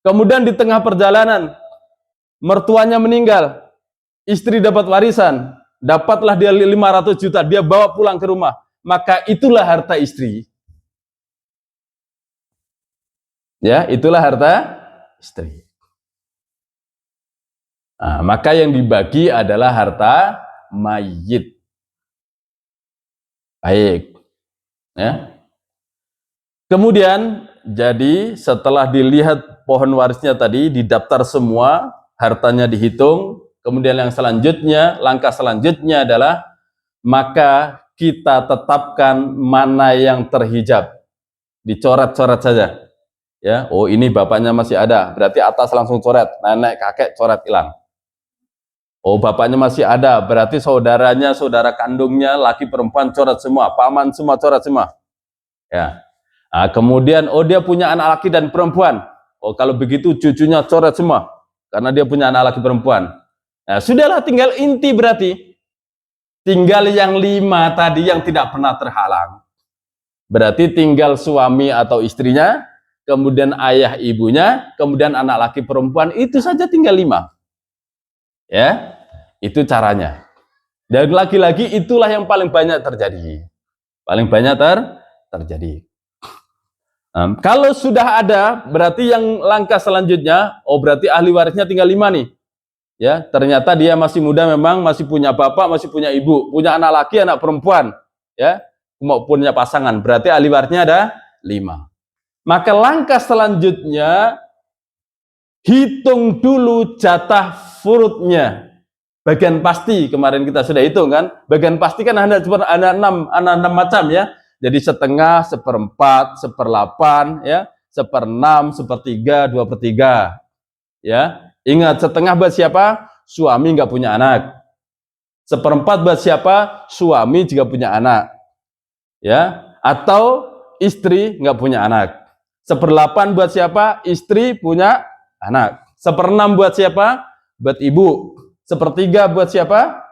Kemudian di tengah perjalanan, mertuanya meninggal, istri dapat warisan, dapatlah dia 500 juta, dia bawa pulang ke rumah, maka itulah harta istri. Ya, itulah harta istri. Nah, maka yang dibagi adalah harta mayit. Baik. Ya. Kemudian, jadi setelah dilihat pohon warisnya tadi, didaftar semua, hartanya dihitung, kemudian yang selanjutnya, langkah selanjutnya adalah, maka kita tetapkan mana yang terhijab. Dicoret-coret saja. Ya, oh ini bapaknya masih ada, berarti atas langsung coret, nenek, kakek coret hilang. Oh bapaknya masih ada, berarti saudaranya, saudara kandungnya, laki perempuan coret semua, paman semua coret semua. Ya. Nah, kemudian oh dia punya anak laki dan perempuan. Oh kalau begitu cucunya coret semua, karena dia punya anak laki perempuan. Nah sudahlah, tinggal inti berarti, tinggal yang 5 tadi yang tidak pernah terhalang. Berarti tinggal suami atau istrinya, kemudian ayah ibunya, kemudian anak laki perempuan, itu saja tinggal 5. Ya, itu caranya. Dan lagi-lagi itulah yang paling banyak terjadi. Paling banyak terjadi. Kalau sudah ada, berarti yang langkah selanjutnya, berarti ahli warisnya tinggal 5 nih. Ya, ternyata dia masih muda, memang masih punya bapak, masih punya ibu, punya anak laki, anak perempuan, ya, punya pasangan. Berarti ahli warisnya ada 5. Maka langkah selanjutnya, hitung dulu jatah furudnya. Bagian pasti kemarin kita sudah hitung kan. Bagian pasti kan ada 6 macam ya. Jadi setengah, seperempat, seperlapan, ya, seperenam, sepertiga, 2/3. Ya, ingat setengah buat siapa? Suami nggak punya anak. Seperempat buat siapa? Suami juga punya anak. Ya, atau istri nggak punya anak. Seperlapan buat siapa? Istri punya anak. Seperenam buat siapa? Buat ibu. Sepertiga buat siapa?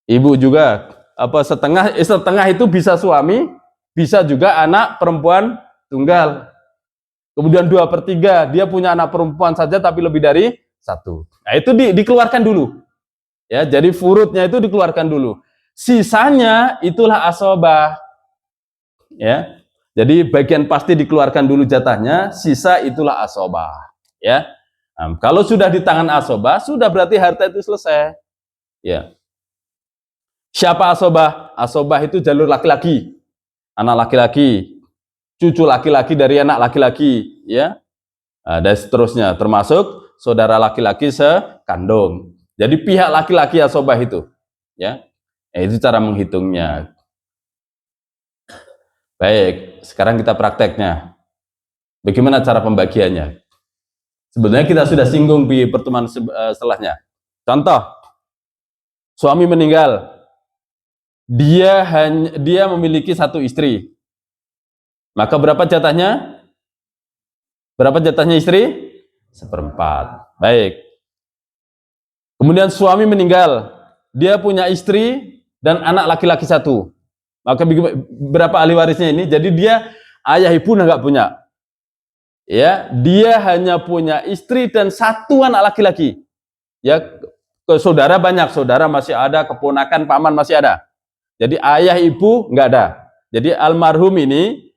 Ibu juga. Apa setengah? Setengah itu bisa suami, bisa juga anak perempuan tunggal. Kemudian 2/3 dia punya anak perempuan saja tapi lebih dari 1. Nah, itu dikeluarkan dulu. Ya, jadi furudnya itu dikeluarkan dulu. Sisanya itulah asobah. Ya. Jadi bagian pasti dikeluarkan dulu jatahnya, sisa itulah asobah. Ya. Nah, kalau sudah di tangan asobah, sudah berarti harta itu selesai. Ya. Siapa asobah? Asobah itu jalur laki-laki, anak laki-laki, cucu laki-laki dari anak laki-laki, ya, dan seterusnya, termasuk saudara laki-laki sekandung. Jadi pihak laki-laki asobah itu, ya, itu cara menghitungnya. Baik, sekarang kita prakteknya. Bagaimana cara pembagiannya? Sebenarnya kita sudah singgung di pertemuan setelahnya. Contoh, suami meninggal, dia memiliki 1 istri. Maka berapa jatahnya? Berapa jatahnya istri? 1/4. Baik. Kemudian suami meninggal, dia punya istri dan anak laki-laki 1. Maka berapa ahli warisnya ini? Jadi dia ayah ibu nggak punya. Ya, dia hanya punya istri dan 1 anak laki-laki. Ya, saudara banyak, saudara masih ada, keponakan, paman masih ada. Jadi ayah ibu nggak ada. Jadi almarhum ini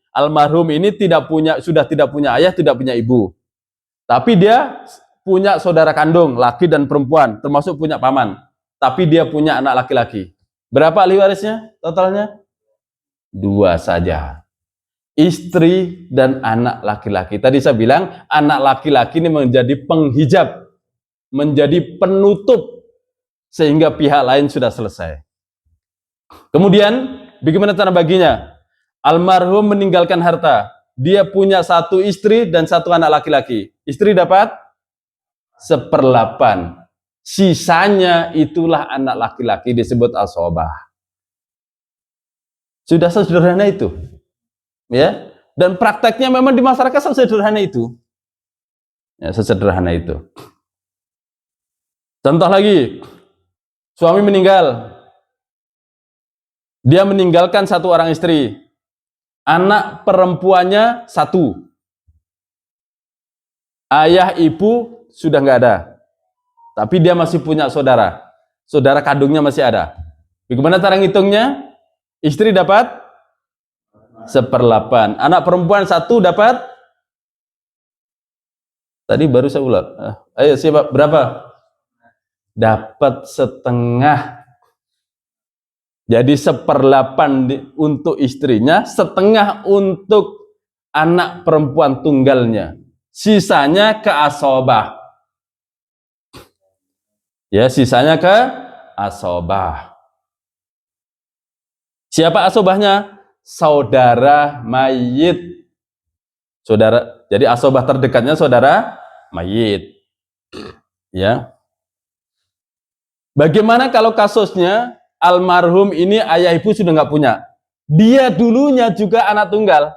sudah tidak punya ayah, tidak punya ibu. Tapi dia punya saudara kandung, laki dan perempuan, termasuk punya paman. Tapi dia punya anak laki-laki. Berapa ahli warisnya totalnya? 2 saja. Istri dan anak laki-laki. Tadi saya bilang anak laki-laki ini menjadi penghijab, menjadi penutup, sehingga pihak lain sudah selesai. Kemudian bagaimana cara baginya? Almarhum meninggalkan harta. Dia punya 1 istri dan 1 anak laki-laki. Istri dapat 1/8. Sisanya itulah anak laki-laki, disebut asobah. Sudah sesederhana itu. Ya, dan prakteknya memang di masyarakat sesederhana itu. Ya, sesederhana itu. Contoh lagi, suami meninggal, dia meninggalkan 1 orang istri, anak perempuannya 1, ayah ibu sudah nggak ada, tapi dia masih punya saudara, saudara kandungnya masih ada. Bagaimana cara ngitungnya? Istri dapat 1/8, anak perempuan 1 dapat, tadi baru saya ulang, ayo siapa, berapa? Dapat setengah. Jadi 1/8 untuk istrinya, setengah untuk anak perempuan tunggalnya, sisanya ke asobah. Ya, sisanya ke asobah. Siapa asobahnya? Saudara mayit. Saudara, jadi asobah terdekatnya saudara mayit. Ya. Bagaimana kalau kasusnya almarhum ini ayah ibu sudah nggak punya? Dia dulunya juga anak tunggal.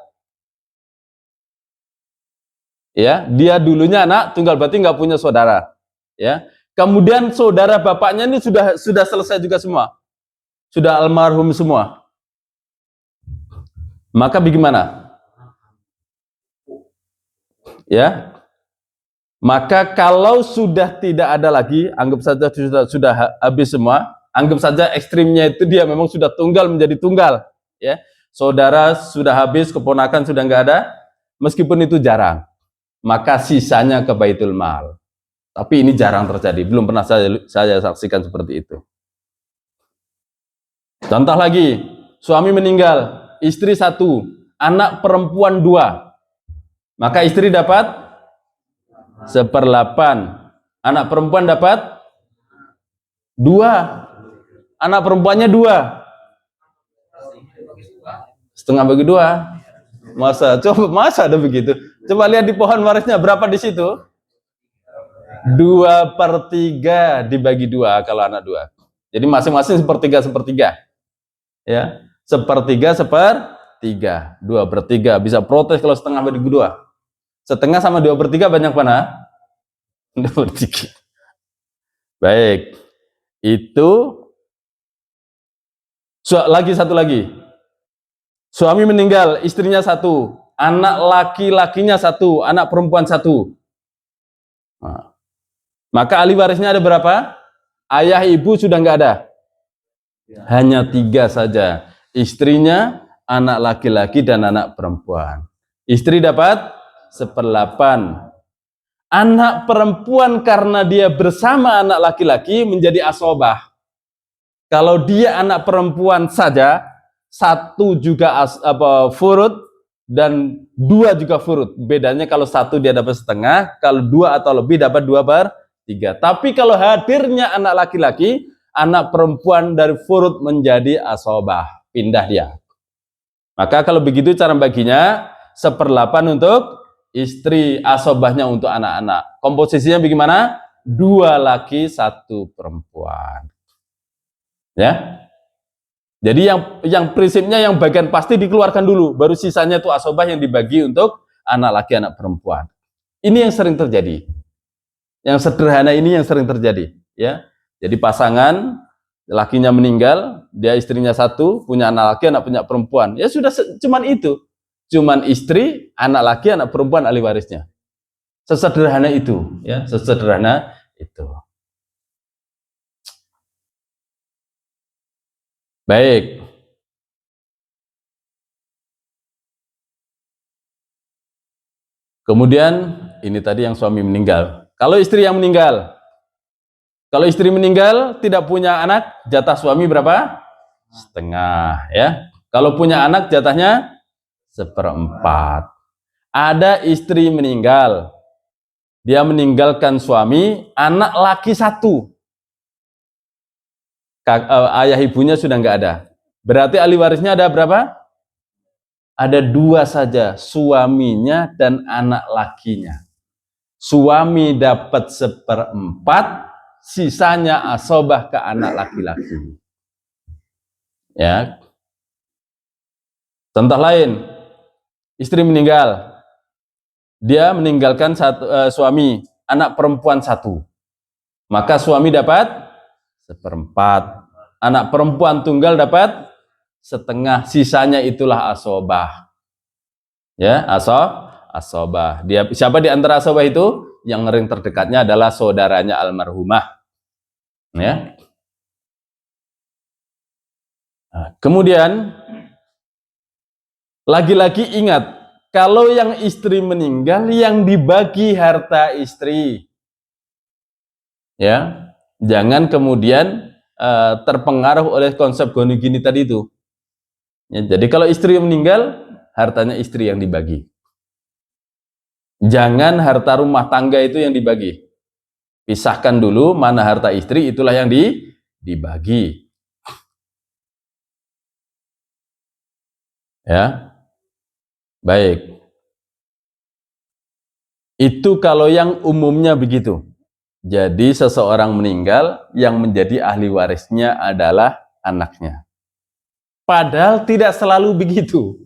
Ya, dia dulunya anak tunggal, berarti nggak punya saudara. Ya. Kemudian saudara bapaknya ini sudah selesai juga semua. Sudah almarhum semua. Maka bagaimana? Ya. Maka kalau sudah tidak ada lagi, anggap saja sudah habis semua, Anggap saja ekstrimnya itu dia memang sudah tunggal menjadi tunggal, ya. Saudara sudah habis, keponakan sudah nggak ada, meskipun itu jarang, maka sisanya ke Baitul Mal. Tapi ini jarang terjadi, belum pernah saya saksikan seperti itu. Contoh lagi, suami meninggal, istri 1, anak perempuan 2, maka istri dapat 1/8, anak perempuan dapat 2, anak perempuannya 2, setengah bagi 2. Masa ada begitu? Coba lihat di pohon warisnya berapa di situ? 2/3 dibagi 2 kalau anak 2. Jadi masing-masing 1/3. Ya, 1/3, 2/3. Bisa protes kalau setengah bagi 2. Setengah sama 2/3 banyak mana? 2/3. Baik. Itu lagi satu lagi. Suami meninggal, istrinya 1, anak laki-lakinya 1, anak perempuan 1. Nah, maka ahli warisnya ada berapa? Ayah ibu sudah nggak ada. Hanya 3 saja. Istrinya, anak laki-laki dan anak perempuan. Istri dapat 1/8. Anak perempuan karena dia bersama anak laki-laki menjadi asobah. Kalau dia anak perempuan saja, 1 juga furud dan 2 juga furud. Bedanya kalau 1 dia dapat setengah, kalau 2 atau lebih dapat 2/3. Tapi kalau hadirnya anak laki-laki, anak perempuan dari furud menjadi asobah, pindah dia. Maka kalau begitu cara baginya 1/8 untuk istri, asobahnya untuk anak-anak. Komposisinya bagaimana? 2 laki, 1 perempuan. Ya. Jadi yang prinsipnya yang bagian pasti dikeluarkan dulu, baru sisanya itu asobah yang dibagi untuk anak laki, anak perempuan. Ini yang sering terjadi. Yang sederhana ini yang sering terjadi, ya. Jadi pasangan lakinya meninggal, dia istrinya 1, punya anak laki, anak punya perempuan. Ya sudah cuman itu. Cuman istri, anak laki, anak perempuan ahli warisnya. Sesederhana itu, ya, sesederhana itu. Baik. Kemudian ini tadi yang suami meninggal. Kalau istri yang meninggal, kalau istri meninggal tidak punya anak, jatah suami berapa? Setengah, ya. Kalau punya anak jatahnya 1/4. Ada istri meninggal, dia meninggalkan suami, anak laki 1. Ayah ibunya sudah nggak ada. Berarti ahli warisnya ada berapa? Ada 2 saja, suaminya dan anak lakinya. Suami dapat 1/4, sisanya asobah ke anak laki-laki. Ya. Contoh lain, istri meninggal, dia meninggalkan suami, anak perempuan 1, maka suami dapat 1/4, anak perempuan tunggal dapat setengah, sisanya itulah asobah. Ya, asobah. Dia siapa di antara asobah itu? Yang ring terdekatnya adalah saudaranya almarhumah. Ya. Nah, kemudian lagi-lagi ingat, kalau yang istri meninggal, yang dibagi harta istri. Ya, jangan kemudian terpengaruh oleh konsep goni-gini tadi itu. Ya, jadi kalau istri meninggal, hartanya istri yang dibagi. Jangan harta rumah tangga itu yang dibagi. Pisahkan dulu mana harta istri, itulah yang dibagi. Ya. Baik. Itu kalau yang umumnya begitu. Jadi seseorang meninggal, yang menjadi ahli warisnya adalah anaknya. Padahal tidak selalu begitu.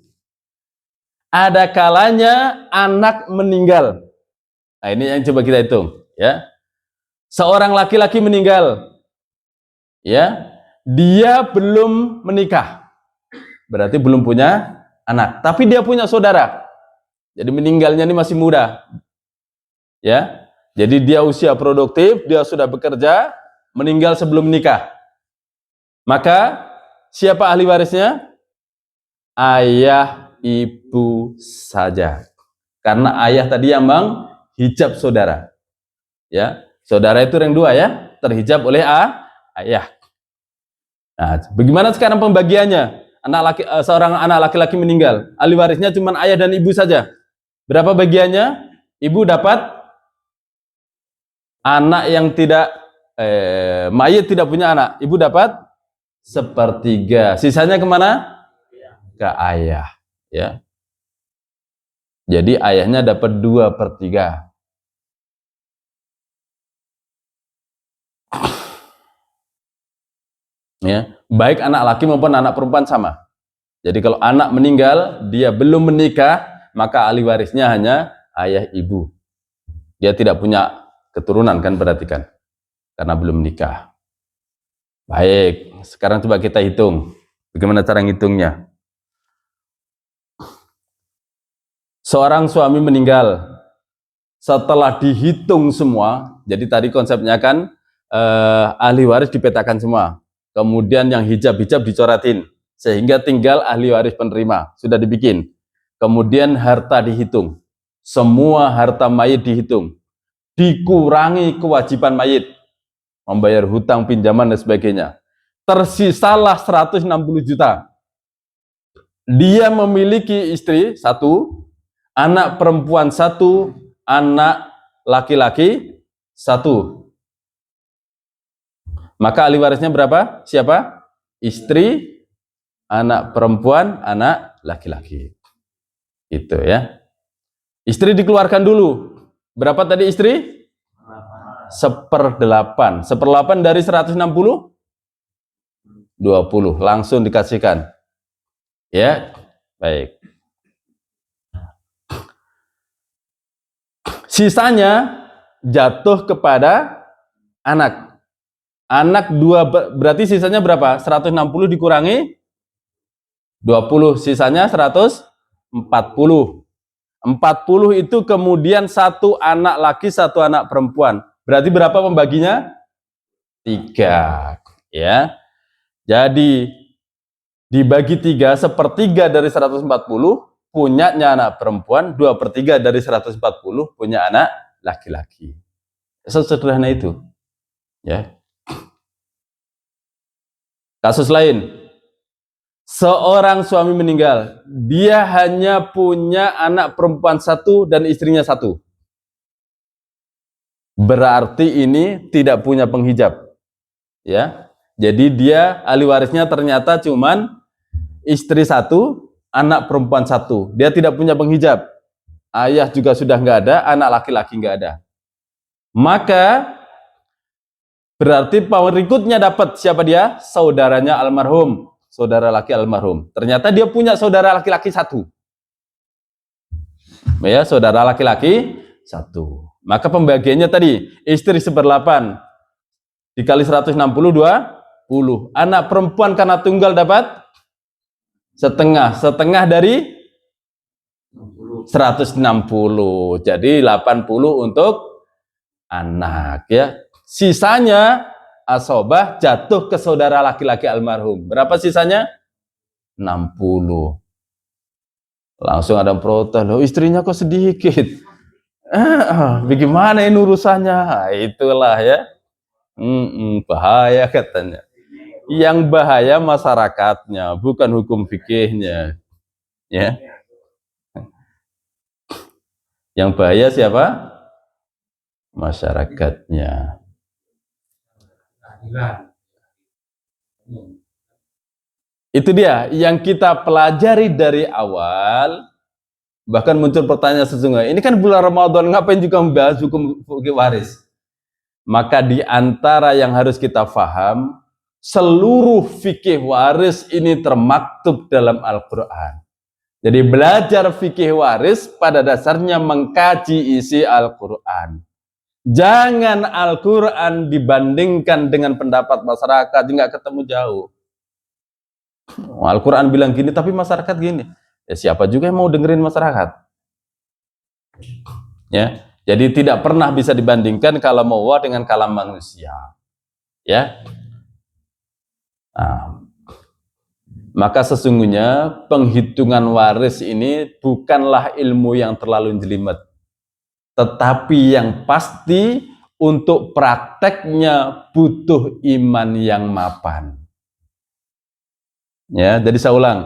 Ada kalanya anak meninggal. Nah, ini yang coba kita hitung, ya. Seorang laki-laki meninggal, ya, dia belum menikah, berarti belum punya anak, tapi dia punya saudara. Jadi meninggalnya ini masih muda, ya. Jadi dia usia produktif, dia sudah bekerja, meninggal sebelum menikah. Maka siapa ahli warisnya? Ayah ibu saja. Karena ayah tadi yang menghijab saudara. Ya, saudara itu ring dua ya, terhijab oleh ayah. Nah, bagaimana sekarang pembagiannya? Seorang anak laki-laki meninggal, ahli warisnya cuma ayah dan ibu saja. Berapa bagiannya? Ibu dapat anak yang tidak mayit tidak punya anak, ibu dapat sepertiga. Sisanya kemana? Ke ayah. Ya. Jadi ayahnya dapat 2/3. Ya, baik anak laki maupun anak perempuan sama. Jadi kalau anak meninggal, dia belum menikah, maka ahli warisnya hanya ayah ibu. Dia tidak punya keturunan kan berarti kan, karena belum menikah. Baik, sekarang coba kita hitung. Bagaimana cara ngitungnya? Seorang suami meninggal, setelah dihitung semua, jadi tadi konsepnya kan ahli waris dipetakan semua. Kemudian yang hijab-hijab dicoretin, sehingga tinggal ahli waris penerima, sudah dibikin. Kemudian harta dihitung, semua harta mayit dihitung, dikurangi kewajiban mayit, membayar hutang, pinjaman, dan sebagainya. Tersisalah 160 juta. Dia memiliki istri 1, anak perempuan 1, anak laki-laki 1. Maka ahli warisnya berapa? Siapa? Istri, anak perempuan, anak laki-laki. Itu ya. Istri dikeluarkan dulu. Berapa tadi istri? 1/8. 1/8 dari 160? 20. Langsung dikasihkan. Ya. Baik. Sisanya jatuh kepada anak. Anak 2, berarti sisanya berapa? 160 dikurangi 20, sisanya 140. 40 itu kemudian 1 anak laki, 1 anak perempuan. Berarti berapa pembaginya? 3. Ya. Jadi dibagi 3, 1/3 dari 140 punyanya anak perempuan, 2/3 dari 140 punya anak laki-laki. Sesederhana itu. Ya. Kasus lain, seorang suami meninggal, dia hanya punya anak perempuan 1 dan istrinya 1. Berarti ini tidak punya penghijab. Ya. Jadi dia ahli warisnya ternyata cuman istri 1, anak perempuan 1. Dia tidak punya penghijab. Ayah juga sudah nggak ada, anak laki-laki nggak ada. Maka berarti berikutnya dapat siapa dia? Saudaranya almarhum, saudara laki almarhum. Ternyata dia punya saudara laki-laki 1. Ya, saudara laki-laki 1. Maka pembagiannya tadi, istri 1/8 dikali 160, 20. Anak perempuan karena tunggal dapat setengah. Setengah dari 160. Jadi 80 untuk anak ya. Sisanya asobah jatuh ke saudara laki-laki almarhum. Berapa sisanya? 60. Langsung ada protes, loh istrinya kok sedikit. Bagaimana ini urusannya? Itulah ya. Bahaya katanya. Yang bahaya masyarakatnya, bukan hukum fikihnya. Ya. Yang bahaya siapa? Masyarakatnya. Itu dia yang kita pelajari dari awal. Bahkan muncul pertanyaan sesungguhnya, ini kan bulan Ramadan, ngapain juga membahas hukum waris? Maka di antara yang harus kita faham, seluruh fikih waris ini termaktub dalam Al-Quran. Jadi belajar fikih waris pada dasarnya mengkaji isi Al-Quran. Jangan Al-Quran dibandingkan dengan pendapat masyarakat, nggak ketemu jauh. Al-Quran bilang gini, tapi masyarakat gini. Ya siapa juga yang mau dengerin masyarakat? Ya, jadi tidak pernah bisa dibandingkan kalam Allah dengan kalam manusia. Ya. Nah, maka sesungguhnya penghitungan waris ini bukanlah ilmu yang terlalu jelimet, tetapi yang pasti untuk prakteknya butuh iman yang mapan. Ya, jadi saya ulang,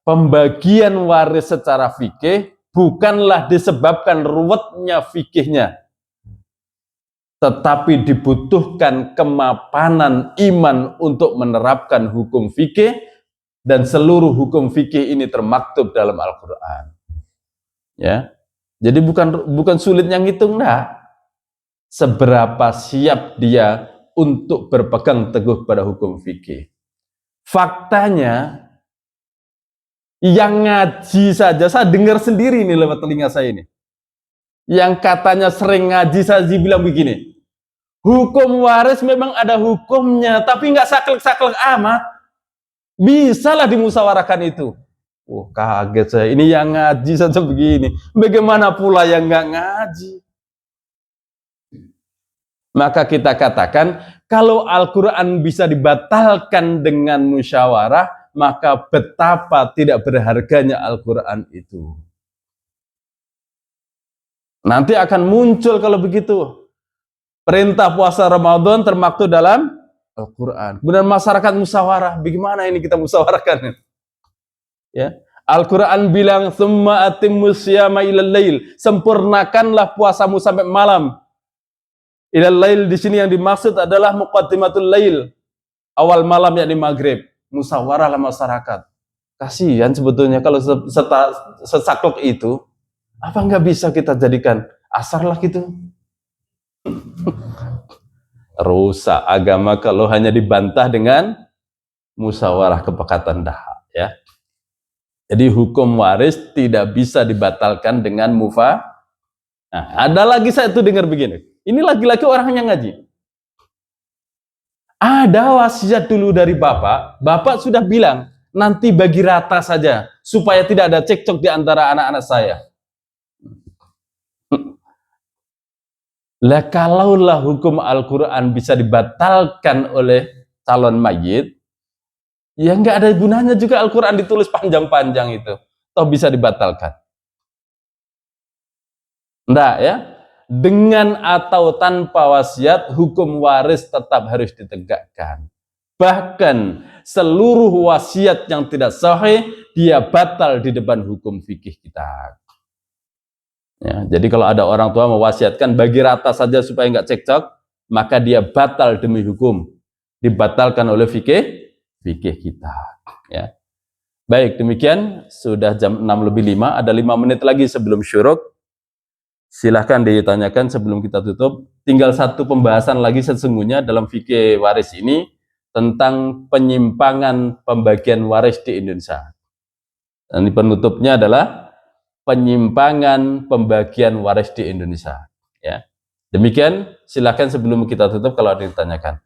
pembagian waris secara fikih bukanlah disebabkan ruwetnya fikihnya, tetapi dibutuhkan kemapanan iman untuk menerapkan hukum fikih, dan seluruh hukum fikih ini termaktub dalam Al-Quran. Ya, jadi bukan sulitnya ngitung, enggak. Seberapa siap dia untuk berpegang teguh pada hukum fikih. Faktanya, yang ngaji saja, saya dengar sendiri nih lewat telinga saya ini, yang katanya sering ngaji saja bilang begini, hukum waris memang ada hukumnya, tapi nggak saklek-saklek amat, bisalah dimusyawarahkan itu. Oh, kaget saya, ini yang ngaji saja begini, bagaimana pula yang nggak ngaji? Maka kita katakan, kalau Al-Quran bisa dibatalkan dengan musyawarah, maka betapa tidak berharganya Al-Quran itu. Nanti akan muncul kalau begitu. Perintah puasa Ramadan termaktub dalam Al-Quran. Kemudian masyarakat musyawarah, bagaimana ini kita musyawarahkan? Ya. Al-Quran bilang, "Tsumma atimmus syiyama ilal lail." Sempurnakanlah puasamu sampai malam. Ilal lail di sini yang dimaksud adalah muqaddimatul lail, awal malam yakni maghrib. Musyawarahlah masyarakat. Kasihan sebetulnya kalau sesaklek itu, apa nggak bisa kita jadikan asar lah gitu? Rusak agama kalau hanya dibantah dengan musyawarah kepekatan dahak, ya. Jadi hukum waris tidak bisa dibatalkan dengan mufa. Nah, ada lagi saya tuh dengar begini. Ini lagi-lagi orang yang ngaji. Ada wasiat dulu dari bapak sudah bilang, nanti bagi rata saja, supaya tidak ada cekcok di antara anak-anak saya. Lah kalaulah hukum Al-Quran bisa dibatalkan oleh calon mayit, ya nggak ada gunanya juga Al-Quran ditulis panjang-panjang itu. Toh bisa dibatalkan. Enggak ya? Dengan atau tanpa wasiat, hukum waris tetap harus ditegakkan. Bahkan seluruh wasiat yang tidak sahih, dia batal di depan hukum fikih kita. Ya, jadi kalau ada orang tua mewasiatkan bagi rata saja supaya nggak cekcok, maka dia batal demi hukum. Dibatalkan oleh fikih kita. Ya. Baik, demikian sudah jam 6:05, ada 5 menit lagi sebelum syuruk. Silahkan ditanyakan sebelum kita tutup. Tinggal satu pembahasan lagi sesungguhnya dalam fikih waris ini tentang penyimpangan pembagian waris di Indonesia. Dan penutupnya adalah penyimpangan pembagian waris di Indonesia. Ya, demikian. Silahkan sebelum kita tutup kalau ada yang ditanyakan.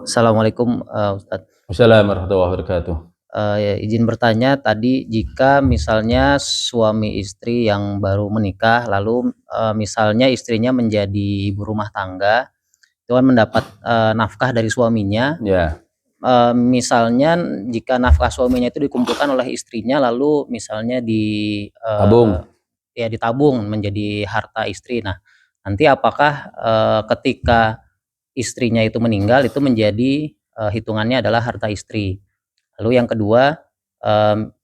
Assalamualaikum Ustadz. Wassalamualaikum warahmatullahi wabarakatuh. Ya, izin bertanya tadi, jika misalnya suami istri yang baru menikah lalu misalnya istrinya menjadi ibu rumah tangga, itu kan mendapat nafkah dari suaminya. Ya. Misalnya jika nafkah suaminya itu dikumpulkan oleh istrinya lalu misalnya ditabung menjadi harta istri. Nah, nanti apakah ketika istrinya itu meninggal itu menjadi hitungannya adalah harta istri? Lalu yang kedua,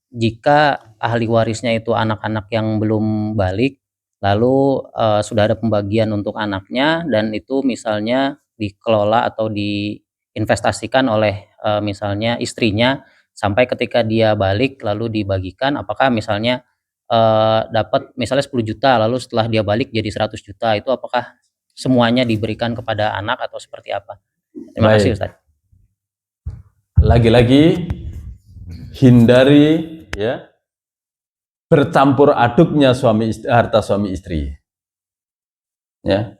jika ahli warisnya itu anak-anak yang belum balik, lalu sudah ada pembagian untuk anaknya dan itu misalnya dikelola atau diinvestasikan oleh misalnya istrinya sampai ketika dia balik lalu dibagikan, apakah misalnya dapat misalnya 10 juta lalu setelah dia balik jadi 100 juta, itu apakah semuanya diberikan kepada anak atau seperti apa? Terima kasih Ustaz. Lagi-lagi hindari ya bercampur aduknya harta suami istri. Ya,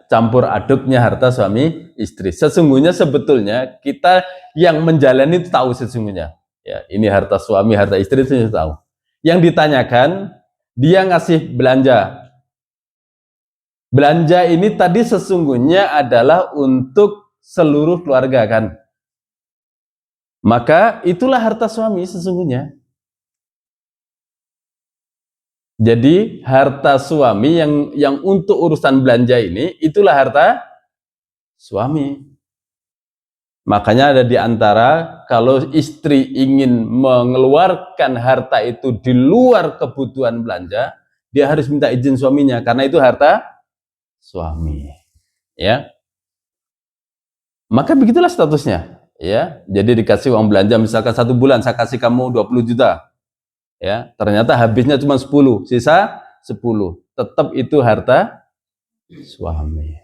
campur aduknya harta suami istri. Sesungguhnya sebetulnya kita yang menjalani itu tahu sesungguhnya. Ya, ini harta suami, harta istri itu tahu. Yang ditanyakan, dia ngasih belanja. Belanja ini tadi sesungguhnya adalah untuk seluruh keluarga kan. Maka itulah harta suami sesungguhnya. Jadi harta suami yang untuk urusan belanja ini, itulah harta suami. Makanya ada di antara kalau istri ingin mengeluarkan harta itu di luar kebutuhan belanja, dia harus minta izin suaminya karena itu harta suami. Ya. Maka begitulah statusnya, ya. Jadi dikasih uang belanja misalkan 1 bulan saya kasih kamu 20 juta. Ya, ternyata habisnya cuma 10, sisa 10. Tetap itu harta suami.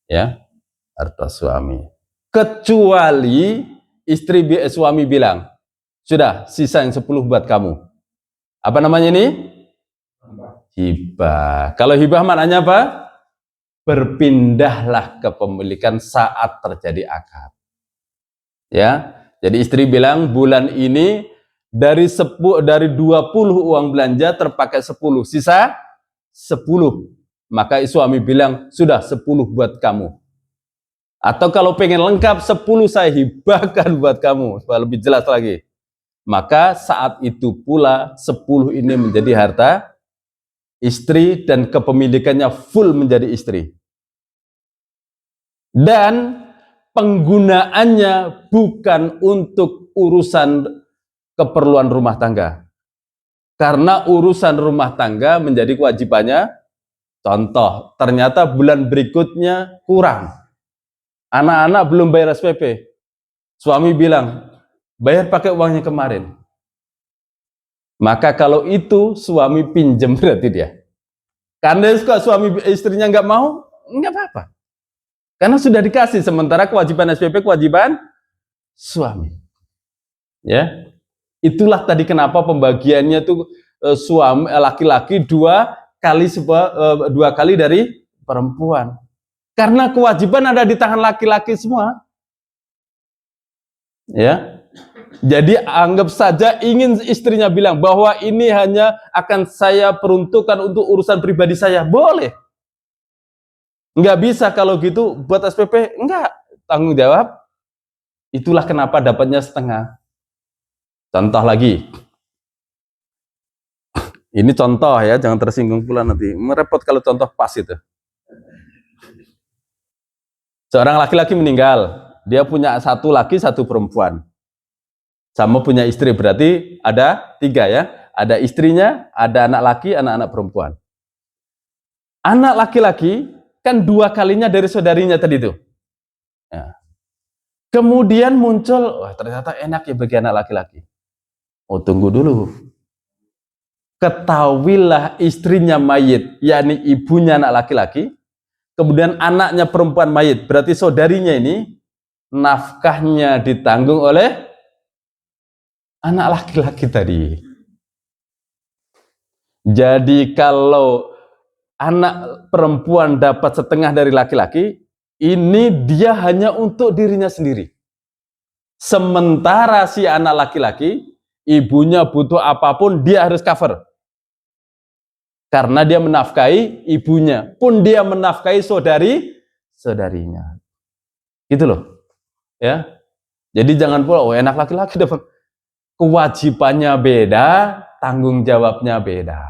Ya, harta suami. Kecuali suami bilang, sudah sisa yang 10 buat kamu. Apa namanya ini? Hibah. Kalau hibah maknanya apa? Berpindahlah kepemilikan saat terjadi akad. Ya, jadi istri bilang bulan ini dari 20 uang belanja terpakai 10, sisa 10. Maka suami bilang, sudah 10 buat kamu. Atau kalau pengen lengkap 10 saya hibahkan buat kamu, supaya lebih jelas lagi. Maka saat itu pula 10 ini menjadi harta istri dan kepemilikannya full menjadi istri. Dan penggunaannya bukan untuk urusan keperluan rumah tangga. Karena urusan rumah tangga menjadi kewajibannya. Contoh, ternyata bulan berikutnya kurang. Anak-anak belum bayar SPP. Suami bilang, bayar pakai uangnya kemarin. Maka kalau itu suami pinjam berarti dia. Karena suami istrinya nggak mau, nggak apa-apa. Karena sudah dikasih, sementara kewajiban SPP kewajiban suami. Ya, itulah tadi kenapa pembagiannya tuh suami laki-laki dua kali dari perempuan. Karena kewajiban ada di tangan laki-laki semua. Ya. Jadi anggap saja ingin istrinya bilang bahwa ini hanya akan saya peruntukkan untuk urusan pribadi saya. Boleh. Enggak bisa kalau gitu buat SPP, enggak. Tanggung jawab. Itulah kenapa dapatnya setengah. Contoh lagi. Ini contoh ya, jangan tersinggung pula nanti. Merepot kalau contoh pas itu. Seorang laki-laki meninggal, dia punya 1 laki, 1 perempuan. Sama punya istri, berarti ada 3 ya. Ada istrinya, ada anak laki, anak-anak perempuan. Anak laki-laki kan 2 kalinya dari saudarinya tadi itu. Ya. Kemudian muncul, wah ternyata enak ya bagi anak laki-laki. Oh tunggu dulu. Ketahuilah istrinya mayit, yakni ibunya anak laki-laki. Kemudian anaknya perempuan mayit, berarti saudarinya ini nafkahnya ditanggung oleh anak laki-laki tadi. Jadi kalau anak perempuan dapat setengah dari laki-laki, ini dia hanya untuk dirinya sendiri. Sementara si anak laki-laki, ibunya butuh apapun, dia harus cover. Karena dia menafkahi ibunya, pun dia menafkahi saudarinya. Gitu loh. Ya. Jadi jangan pula enak laki-laki dapat, kewajibannya beda, tanggung jawabnya beda.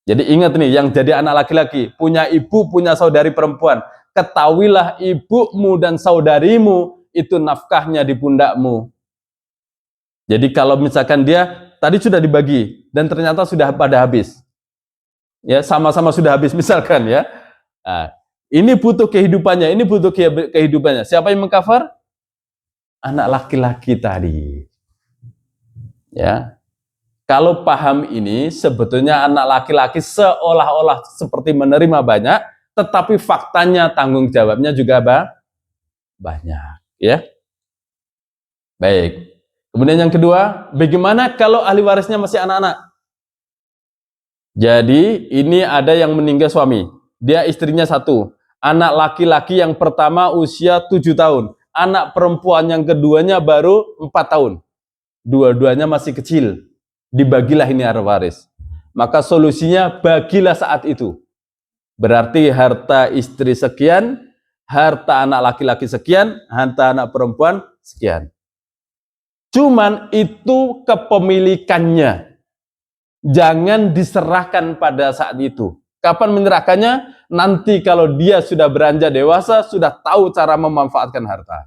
Jadi ingat nih, yang jadi anak laki-laki punya ibu, punya saudari perempuan. Ketahuilah ibumu dan saudarimu itu nafkahnya di pundakmu. Jadi kalau misalkan dia tadi sudah dibagi dan ternyata sudah pada habis. Ya, sama-sama sudah habis misalkan ya. Nah, ini butuh kehidupannya, ini butuh kehidupannya. Siapa yang mengcover? Anak laki-laki tadi. Ya. Kalau paham ini, sebetulnya anak laki-laki seolah-olah seperti menerima banyak, tetapi faktanya tanggung jawabnya juga banyak, ya. Baik. Kemudian yang kedua, bagaimana kalau ahli warisnya masih anak-anak? Jadi ini ada yang meninggal suami, dia istrinya 1, anak laki-laki yang pertama usia 7 tahun, anak perempuan yang keduanya baru 4 tahun, dua-duanya masih kecil, dibagilah ini harta waris. Maka solusinya bagilah saat itu, berarti harta istri sekian, harta anak laki-laki sekian, harta anak perempuan sekian. Cuman itu kepemilikannya. Jangan diserahkan pada saat itu. Kapan menyerahkannya? Nanti kalau dia sudah beranjak dewasa, sudah tahu cara memanfaatkan harta.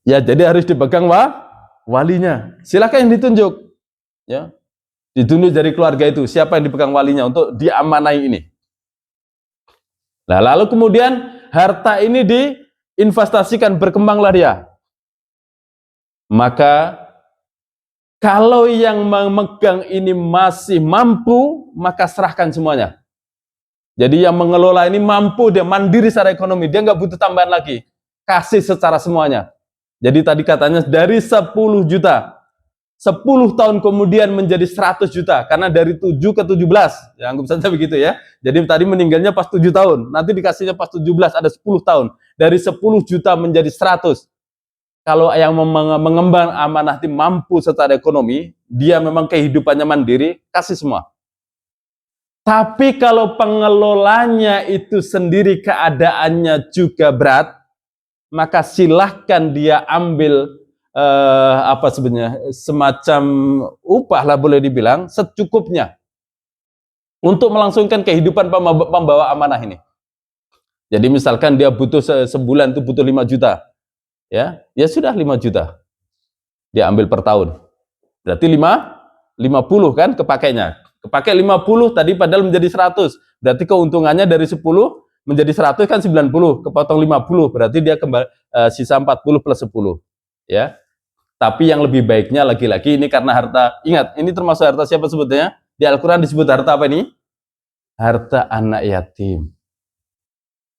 Ya, jadi harus dipegang walinya. Silakan yang ditunjuk. Ya. Ditunjuk dari keluarga itu, siapa yang dipegang walinya untuk diamanai ini. Nah, lalu kemudian harta ini diinvestasikan, berkembanglah dia. Maka kalau yang memegang ini masih mampu, maka serahkan semuanya. Jadi yang mengelola ini mampu, dia mandiri secara ekonomi, dia nggak butuh tambahan lagi. Kasih secara semuanya. Jadi tadi katanya dari 10 juta, 10 tahun kemudian menjadi 100 juta, karena dari 7 ke 17, ya anggap saja begitu ya. Jadi tadi meninggalnya pas 7 tahun, nanti dikasihnya pas 17, ada 10 tahun. Dari 10 juta menjadi 100. Kalau yang mengembang amanah tim mampu secara ekonomi, dia memang kehidupannya mandiri, kasih semua. Tapi kalau pengelolanya itu sendiri keadaannya juga berat, maka silahkan dia ambil apa sebenarnya semacam upah lah boleh dibilang secukupnya untuk melangsungkan kehidupan pembawa amanah ini. Jadi misalkan dia butuh sebulan itu butuh 5 juta, ya sudah 5 juta dia ambil per tahun. Berarti 50 kan kepakainya. Kepakai 50 tadi padahal menjadi 100. Berarti keuntungannya dari 10 menjadi 100 kan 90, kepotong 50, berarti dia kembali sisa 40 plus 10. Ya. Tapi yang lebih baiknya lagi-lagi ini karena harta, ingat, ini termasuk harta siapa sebetulnya? Di Al-Qur'an disebut harta apa ini? Harta anak yatim.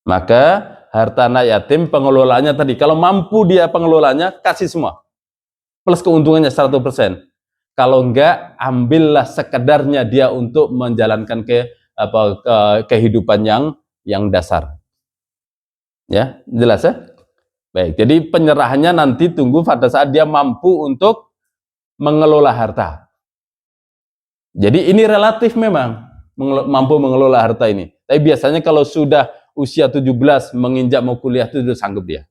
Maka harta anak yatim pengelolaannya tadi, kalau mampu dia pengelolanya, kasih semua. Plus keuntungannya 100%. Kalau enggak, ambillah sekedarnya dia untuk menjalankan kehidupan yang dasar. Ya, jelas ya? Baik, jadi penyerahannya nanti tunggu pada saat dia mampu untuk mengelola harta. Jadi ini relatif memang mampu mengelola harta ini. Tapi biasanya kalau sudah usia 17 menginjak mau kuliah itu sudah sanggup dia.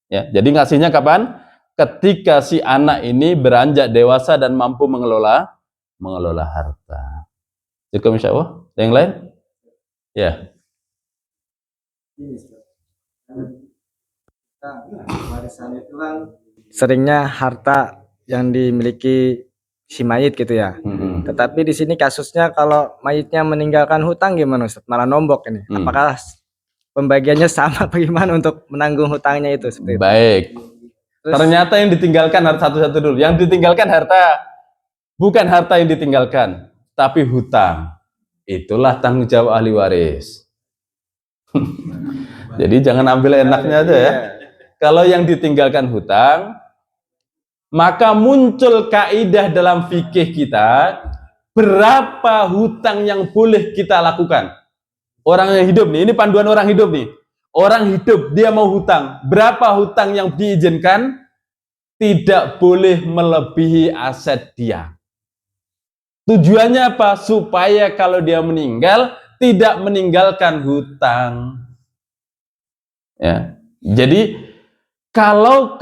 Ya, jadi ngasihnya kapan? Ketika si anak ini beranjak dewasa dan mampu mengelola harta. Cukup insya Allah. Yang lain? Ya. Warisan itu kan seringnya harta yang dimiliki si mayit gitu ya. Tetapi di sini kasusnya kalau mayitnya meninggalkan hutang gimana Ustaz? Malah nombok ini. Apakah pembagiannya sama bagaimana untuk menanggung hutangnya itu seperti itu? Baik. Ternyata yang ditinggalkan harta satu-satu dulu. Yang ditinggalkan harta bukan harta yang ditinggalkan, tapi hutang. Itulah tanggung jawab ahli waris. Jadi jangan ambil enaknya aja ya. Kalau yang ditinggalkan hutang, maka muncul kaidah dalam fikih kita, berapa hutang yang boleh kita lakukan. Orang yang hidup nih, ini panduan orang hidup nih. Orang hidup, dia mau hutang. Berapa hutang yang diizinkan? Tidak boleh melebihi aset dia. Tujuannya apa? Supaya kalau dia meninggal, tidak meninggalkan hutang. Ya. Jadi kalau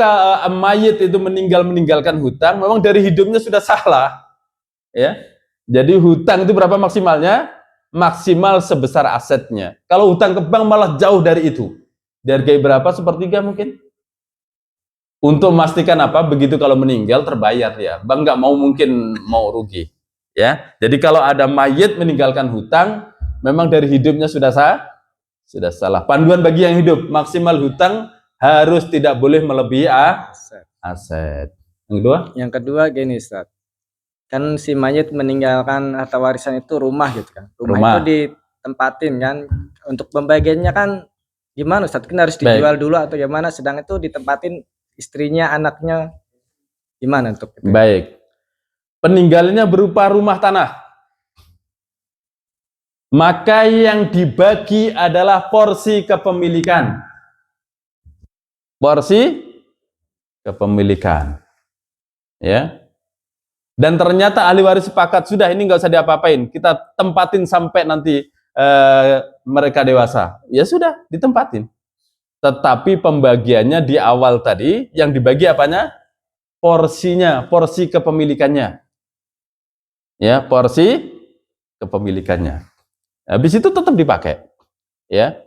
mayit itu meninggalkan hutang, memang dari hidupnya sudah salah. Ya. Jadi hutang itu berapa maksimalnya? Maksimal sebesar asetnya. Kalau hutang ke bank malah jauh dari itu. Dihargai berapa? Sepertiga mungkin. Untuk memastikan apa? Begitu kalau meninggal terbayar ya. Bank nggak mungkin mau rugi. Ya. Jadi kalau ada mayit meninggalkan hutang, memang dari hidupnya sudah salah. Panduan bagi yang hidup, maksimal hutang harus tidak boleh melebihi aset. Yang kedua gini Ustaz. Kan si mayit meninggalkan harta warisan itu rumah gitu kan. Rumah itu ditempatin kan. Untuk pembagiannya kan gimana Ustaz? Kan harus dijual dulu atau gimana? Sedang itu ditempatin istrinya, anaknya. Gimana untuk itu? Baik. Peninggalannya berupa rumah tanah. Maka yang dibagi adalah porsi kepemilikan. Porsi kepemilikan. Ya. Dan ternyata ahli waris sepakat, sudah ini nggak usah diapa-apain, kita tempatin sampai nanti mereka dewasa. Ya sudah, ditempatin. Tetapi pembagiannya di awal tadi, yang dibagi apanya? porsinya, porsi kepemilikannya. Ya, porsi kepemilikannya. Habis itu tetap dipakai. Ya.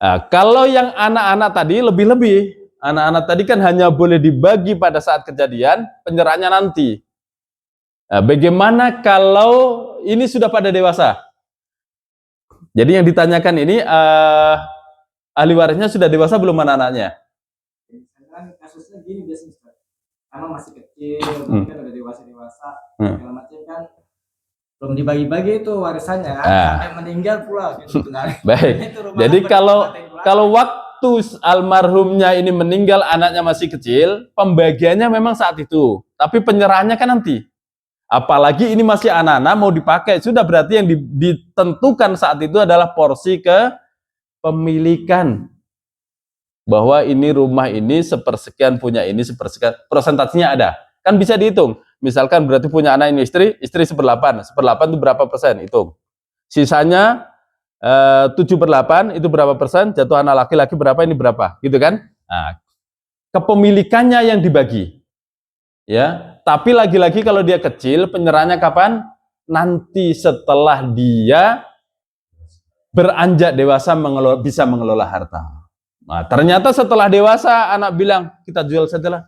Nah, kalau yang anak-anak tadi lebih-lebih. Anak-anak tadi kan hanya boleh dibagi pada saat kejadian, penyerahannya nanti. Nah, bagaimana kalau ini sudah pada dewasa? Jadi yang ditanyakan ini ahli warisnya sudah dewasa belum anak-anaknya? Kan kasusnya gini biasanya Ustaz. Karena masih kecil, tapi kan udah dewasa-dewasa, segala macam kan belum dibagi-bagi itu warisannya kan, sampai meninggal pula gitu. Baik. Jadi kalau waktu almarhumnya ini meninggal, anaknya masih kecil, pembagiannya memang saat itu, tapi penyerahannya kan nanti. Apalagi ini masih anak-anak mau dipakai, sudah berarti yang ditentukan saat itu adalah porsi kepemilikan. Bahwa ini rumah ini sepersekian, punya ini sepersekian, persentasenya ada. Kan bisa dihitung. Misalkan berarti punya anak ini istri 1/8. 1/8 itu berapa persen? Hitung. Sisanya 7/8 itu berapa persen? Jatuh anak laki-laki berapa, ini berapa? Gitu kan? Nah, kepemilikannya yang dibagi. Ya, tapi lagi-lagi kalau dia kecil, penyerahannya kapan? Nanti setelah dia beranjak dewasa bisa mengelola harta. Nah, ternyata setelah dewasa anak bilang, kita jual sajalah.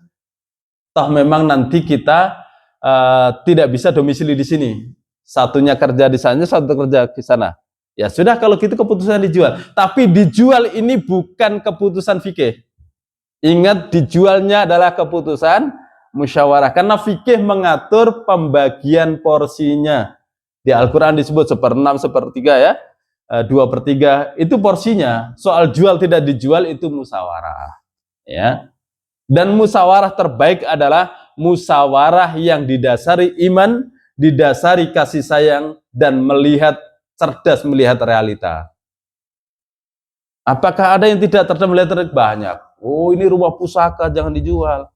Toh memang nanti kita tidak bisa domisili di sini. Satunya kerja di sana, satu kerja di sana. Ya sudah, kalau gitu keputusan dijual. Tapi dijual ini bukan keputusan fikih. Ingat, dijualnya adalah keputusan musyawarah. Karena fikih mengatur pembagian porsinya. Di Al-Quran disebut 1/6, 1/3 ya. 2/3 itu porsinya. Soal jual tidak dijual itu musyawarah. Ya. Dan musyawarah terbaik adalah musyawarah yang didasari iman, didasari kasih sayang, dan cerdas melihat realita. Apakah ada yang tidak cerdas melihat realita? Banyak. Oh, ini rumah pusaka jangan dijual.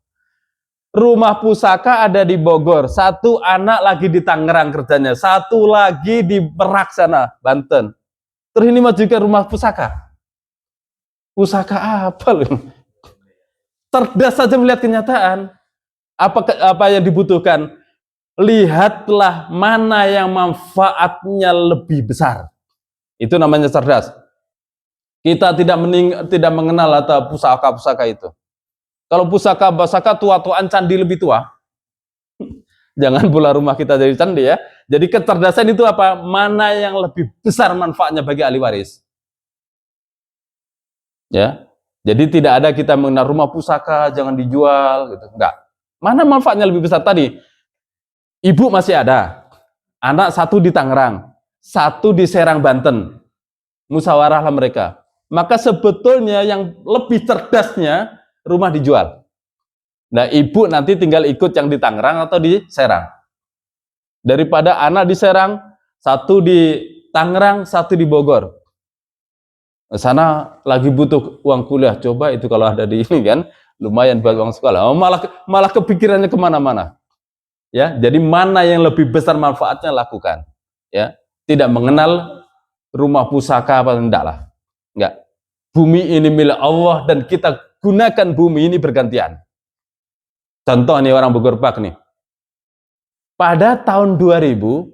Rumah pusaka ada di Bogor, satu anak lagi di Tangerang kerjanya, satu lagi di Merak sana, Banten. Terus ini majukan rumah pusaka. Pusaka apa loh? Cerdas saja melihat kenyataan. Apa yang dibutuhkan? Lihatlah mana yang manfaatnya lebih besar. Itu namanya cerdas. Kita tidak mengenal atau pusaka-pusaka itu. Kalau pusaka-pusaka tua-tuaan candi lebih tua, jangan pula rumah kita jadi candi ya. Jadi kecerdasan itu apa? Mana yang lebih besar manfaatnya bagi ahli waris. Ya. Jadi tidak ada kita mengenal rumah pusaka jangan dijual gitu. Enggak. Mana manfaatnya lebih besar tadi? Ibu masih ada. Anak satu di Tangerang, satu di Serang, Banten. Musyawarahlah mereka. Maka sebetulnya yang lebih cerdasnya rumah dijual. Nah, ibu nanti tinggal ikut yang di Tangerang atau di Serang. Daripada anak di Serang, satu di Tangerang, satu di Bogor. Sana lagi butuh uang kuliah, coba itu kalau ada di ini kan, lumayan buat uang sekolah. Oh, malah kepikirannya kemana-mana. Ya, jadi mana yang lebih besar manfaatnya lakukan. Ya, tidak mengenal rumah pusaka apa enggak lah. Enggak. Bumi ini milik Allah dan kita gunakan bumi ini bergantian. Contoh nih orang Bogor Park nih. Pada tahun 2000,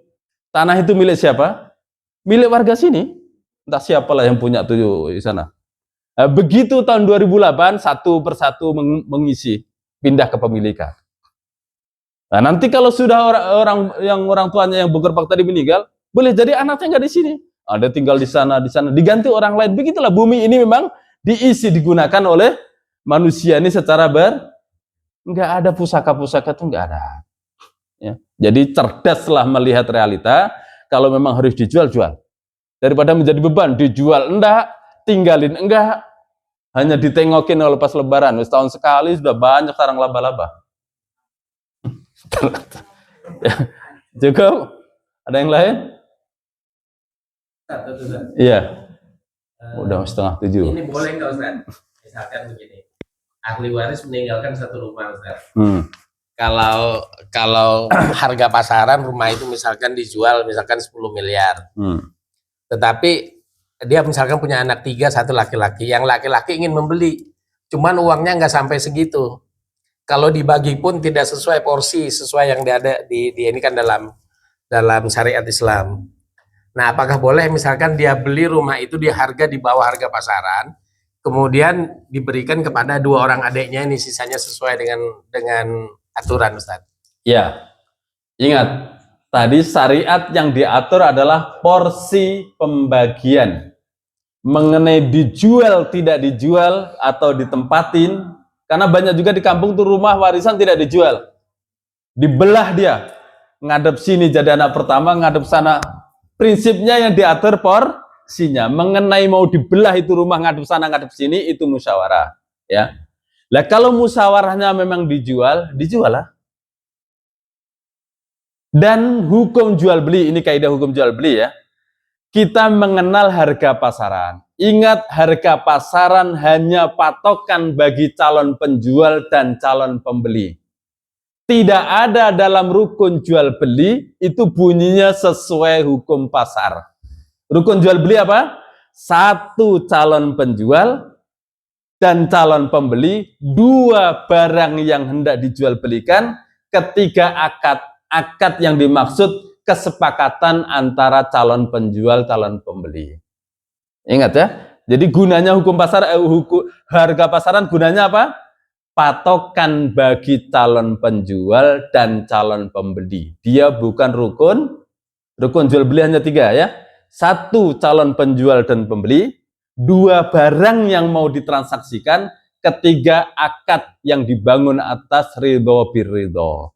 tanah itu milik siapa? Milik warga sini. Entah siapalah yang punya tuh di sana. Begitu tahun 2008, satu persatu mengisi, pindah kepemilikan. Nah, nanti kalau sudah orang tuanya yang Bogor Park tadi meninggal, boleh jadi anaknya nggak di sini. Ada tinggal di sana, diganti orang lain. Begitulah bumi ini memang diisi, digunakan oleh manusia ini secara nggak ada pusaka-pusaka itu nggak ada. Ya. Jadi cerdaslah melihat realita. Kalau memang harus dijual, jual. Daripada menjadi beban, dijual enggak, tinggalin enggak, hanya ditengokin oleh pas lebaran. Setahun sekali sudah banyak sarang laba-laba. Ya. Cukup? Ada yang lain? Iya. Udah 6:30. Ini boleh nggak Ustaz? Misalkan begini, ahli waris meninggalkan satu rumah Ustaz. Kalau harga pasaran rumah itu misalkan dijual misalkan 10 miliar. Tetapi dia misalkan punya anak 3, satu laki-laki. Yang laki-laki ingin membeli, cuman uangnya nggak sampai segitu. kalau dibagi pun tidak sesuai porsi, sesuai yang ada di ini kan dalam syariat Islam. Nah, apakah boleh misalkan dia beli rumah itu di harga di bawah harga pasaran, kemudian diberikan kepada 2 orang adiknya, ini sisanya sesuai dengan aturan, Ustaz? Ya, ingat tadi syariat yang diatur adalah porsi pembagian. Mengenai dijual tidak dijual atau ditempatin, karena banyak juga di kampung tuh rumah warisan tidak dijual, dibelah dia, ngadep sini jadi anak pertama, ngadep sana. Prinsipnya yang diatur porsinya. Mengenai mau dibelah itu rumah ngadep sana ngadep sini, itu musyawarah, ya. Lah kalau musyawarahnya memang dijual, dijual lah. Dan hukum jual beli, ini kaidah hukum jual beli ya. Kita mengenal harga pasaran. Ingat, harga pasaran hanya patokan bagi calon penjual dan calon pembeli. Tidak ada dalam rukun jual beli itu bunyinya sesuai hukum pasar. Rukun jual beli apa? 1 calon penjual dan calon pembeli, 2 barang yang hendak dijual belikan, ketiga akad yang dimaksud kesepakatan antara calon penjual calon pembeli. Ingat ya. Jadi gunanya hukum pasar, harga pasaran gunanya apa? Patokan bagi calon penjual dan calon pembeli. Dia bukan rukun jual beli hanya 3 ya. 1 calon penjual dan pembeli, 2 barang yang mau ditransaksikan, ketiga akad yang dibangun atas ridho birridho.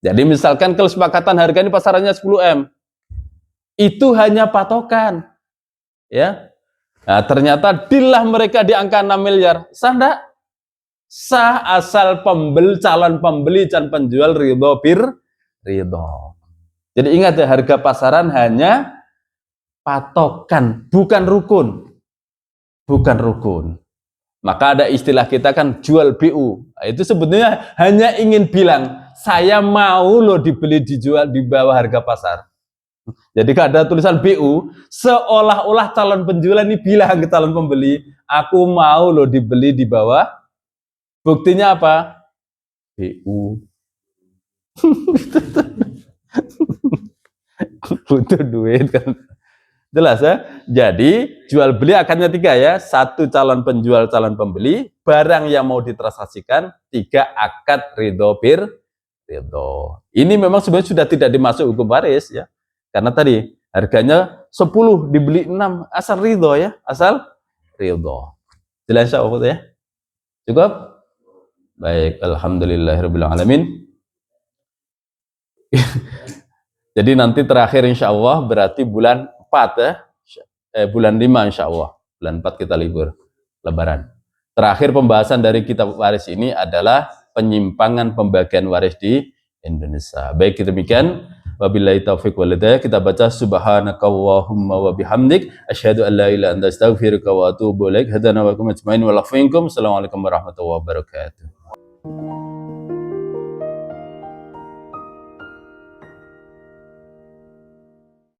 Jadi misalkan kesepakatan harga ini pasarannya 10M, itu hanya patokan, ya. Nah, ternyata deal-lah mereka di angka 6 miliar, sah enggak? Sah asal calon pembeli dan penjual ridho birridho. Jadi ingat ya, harga pasaran hanya patokan, bukan rukun. Maka ada istilah kita kan jual BU. Nah, itu sebetulnya hanya ingin bilang, saya mau loh dibeli dijual di bawah harga pasar. Jadi kalau ada tulisan BU, seolah-olah calon penjual ini bilang ke calon pembeli, aku mau loh dibeli di bawah. Buktinya apa? BU. Butuh duit kan. Jelas ya? Jadi jual beli akadnya 3 ya. 1 calon penjual calon pembeli, barang yang mau ditransaksikan, 3 akad ridho birridho. Ini memang sebenarnya sudah tidak dimasuk hukum waris ya. Karena tadi harganya 10 dibeli 6, asal ridho ya, asal ridho. Jelas insyaallah ya? Cukup? Baik, alhamdulillahirabbil alamin. Jadi nanti terakhir insyaallah berarti bulan 4 ya. Bulan 5 insyaallah. Bulan 4 kita libur lebaran. Terakhir pembahasan dari kitab waris ini adalah penyimpangan pembagian waris di Indonesia. Baik, demikian. Wabillahi taufiq wal hidayah. Kita baca subhanakallahumma wa bihamdik asyhadu an la ilaha illa anta astaghfiruka wa atubu ilaik. Hadana wa kum ajmain wa lafu minkum. Assalamualaikum warahmatullahi wabarakatuh.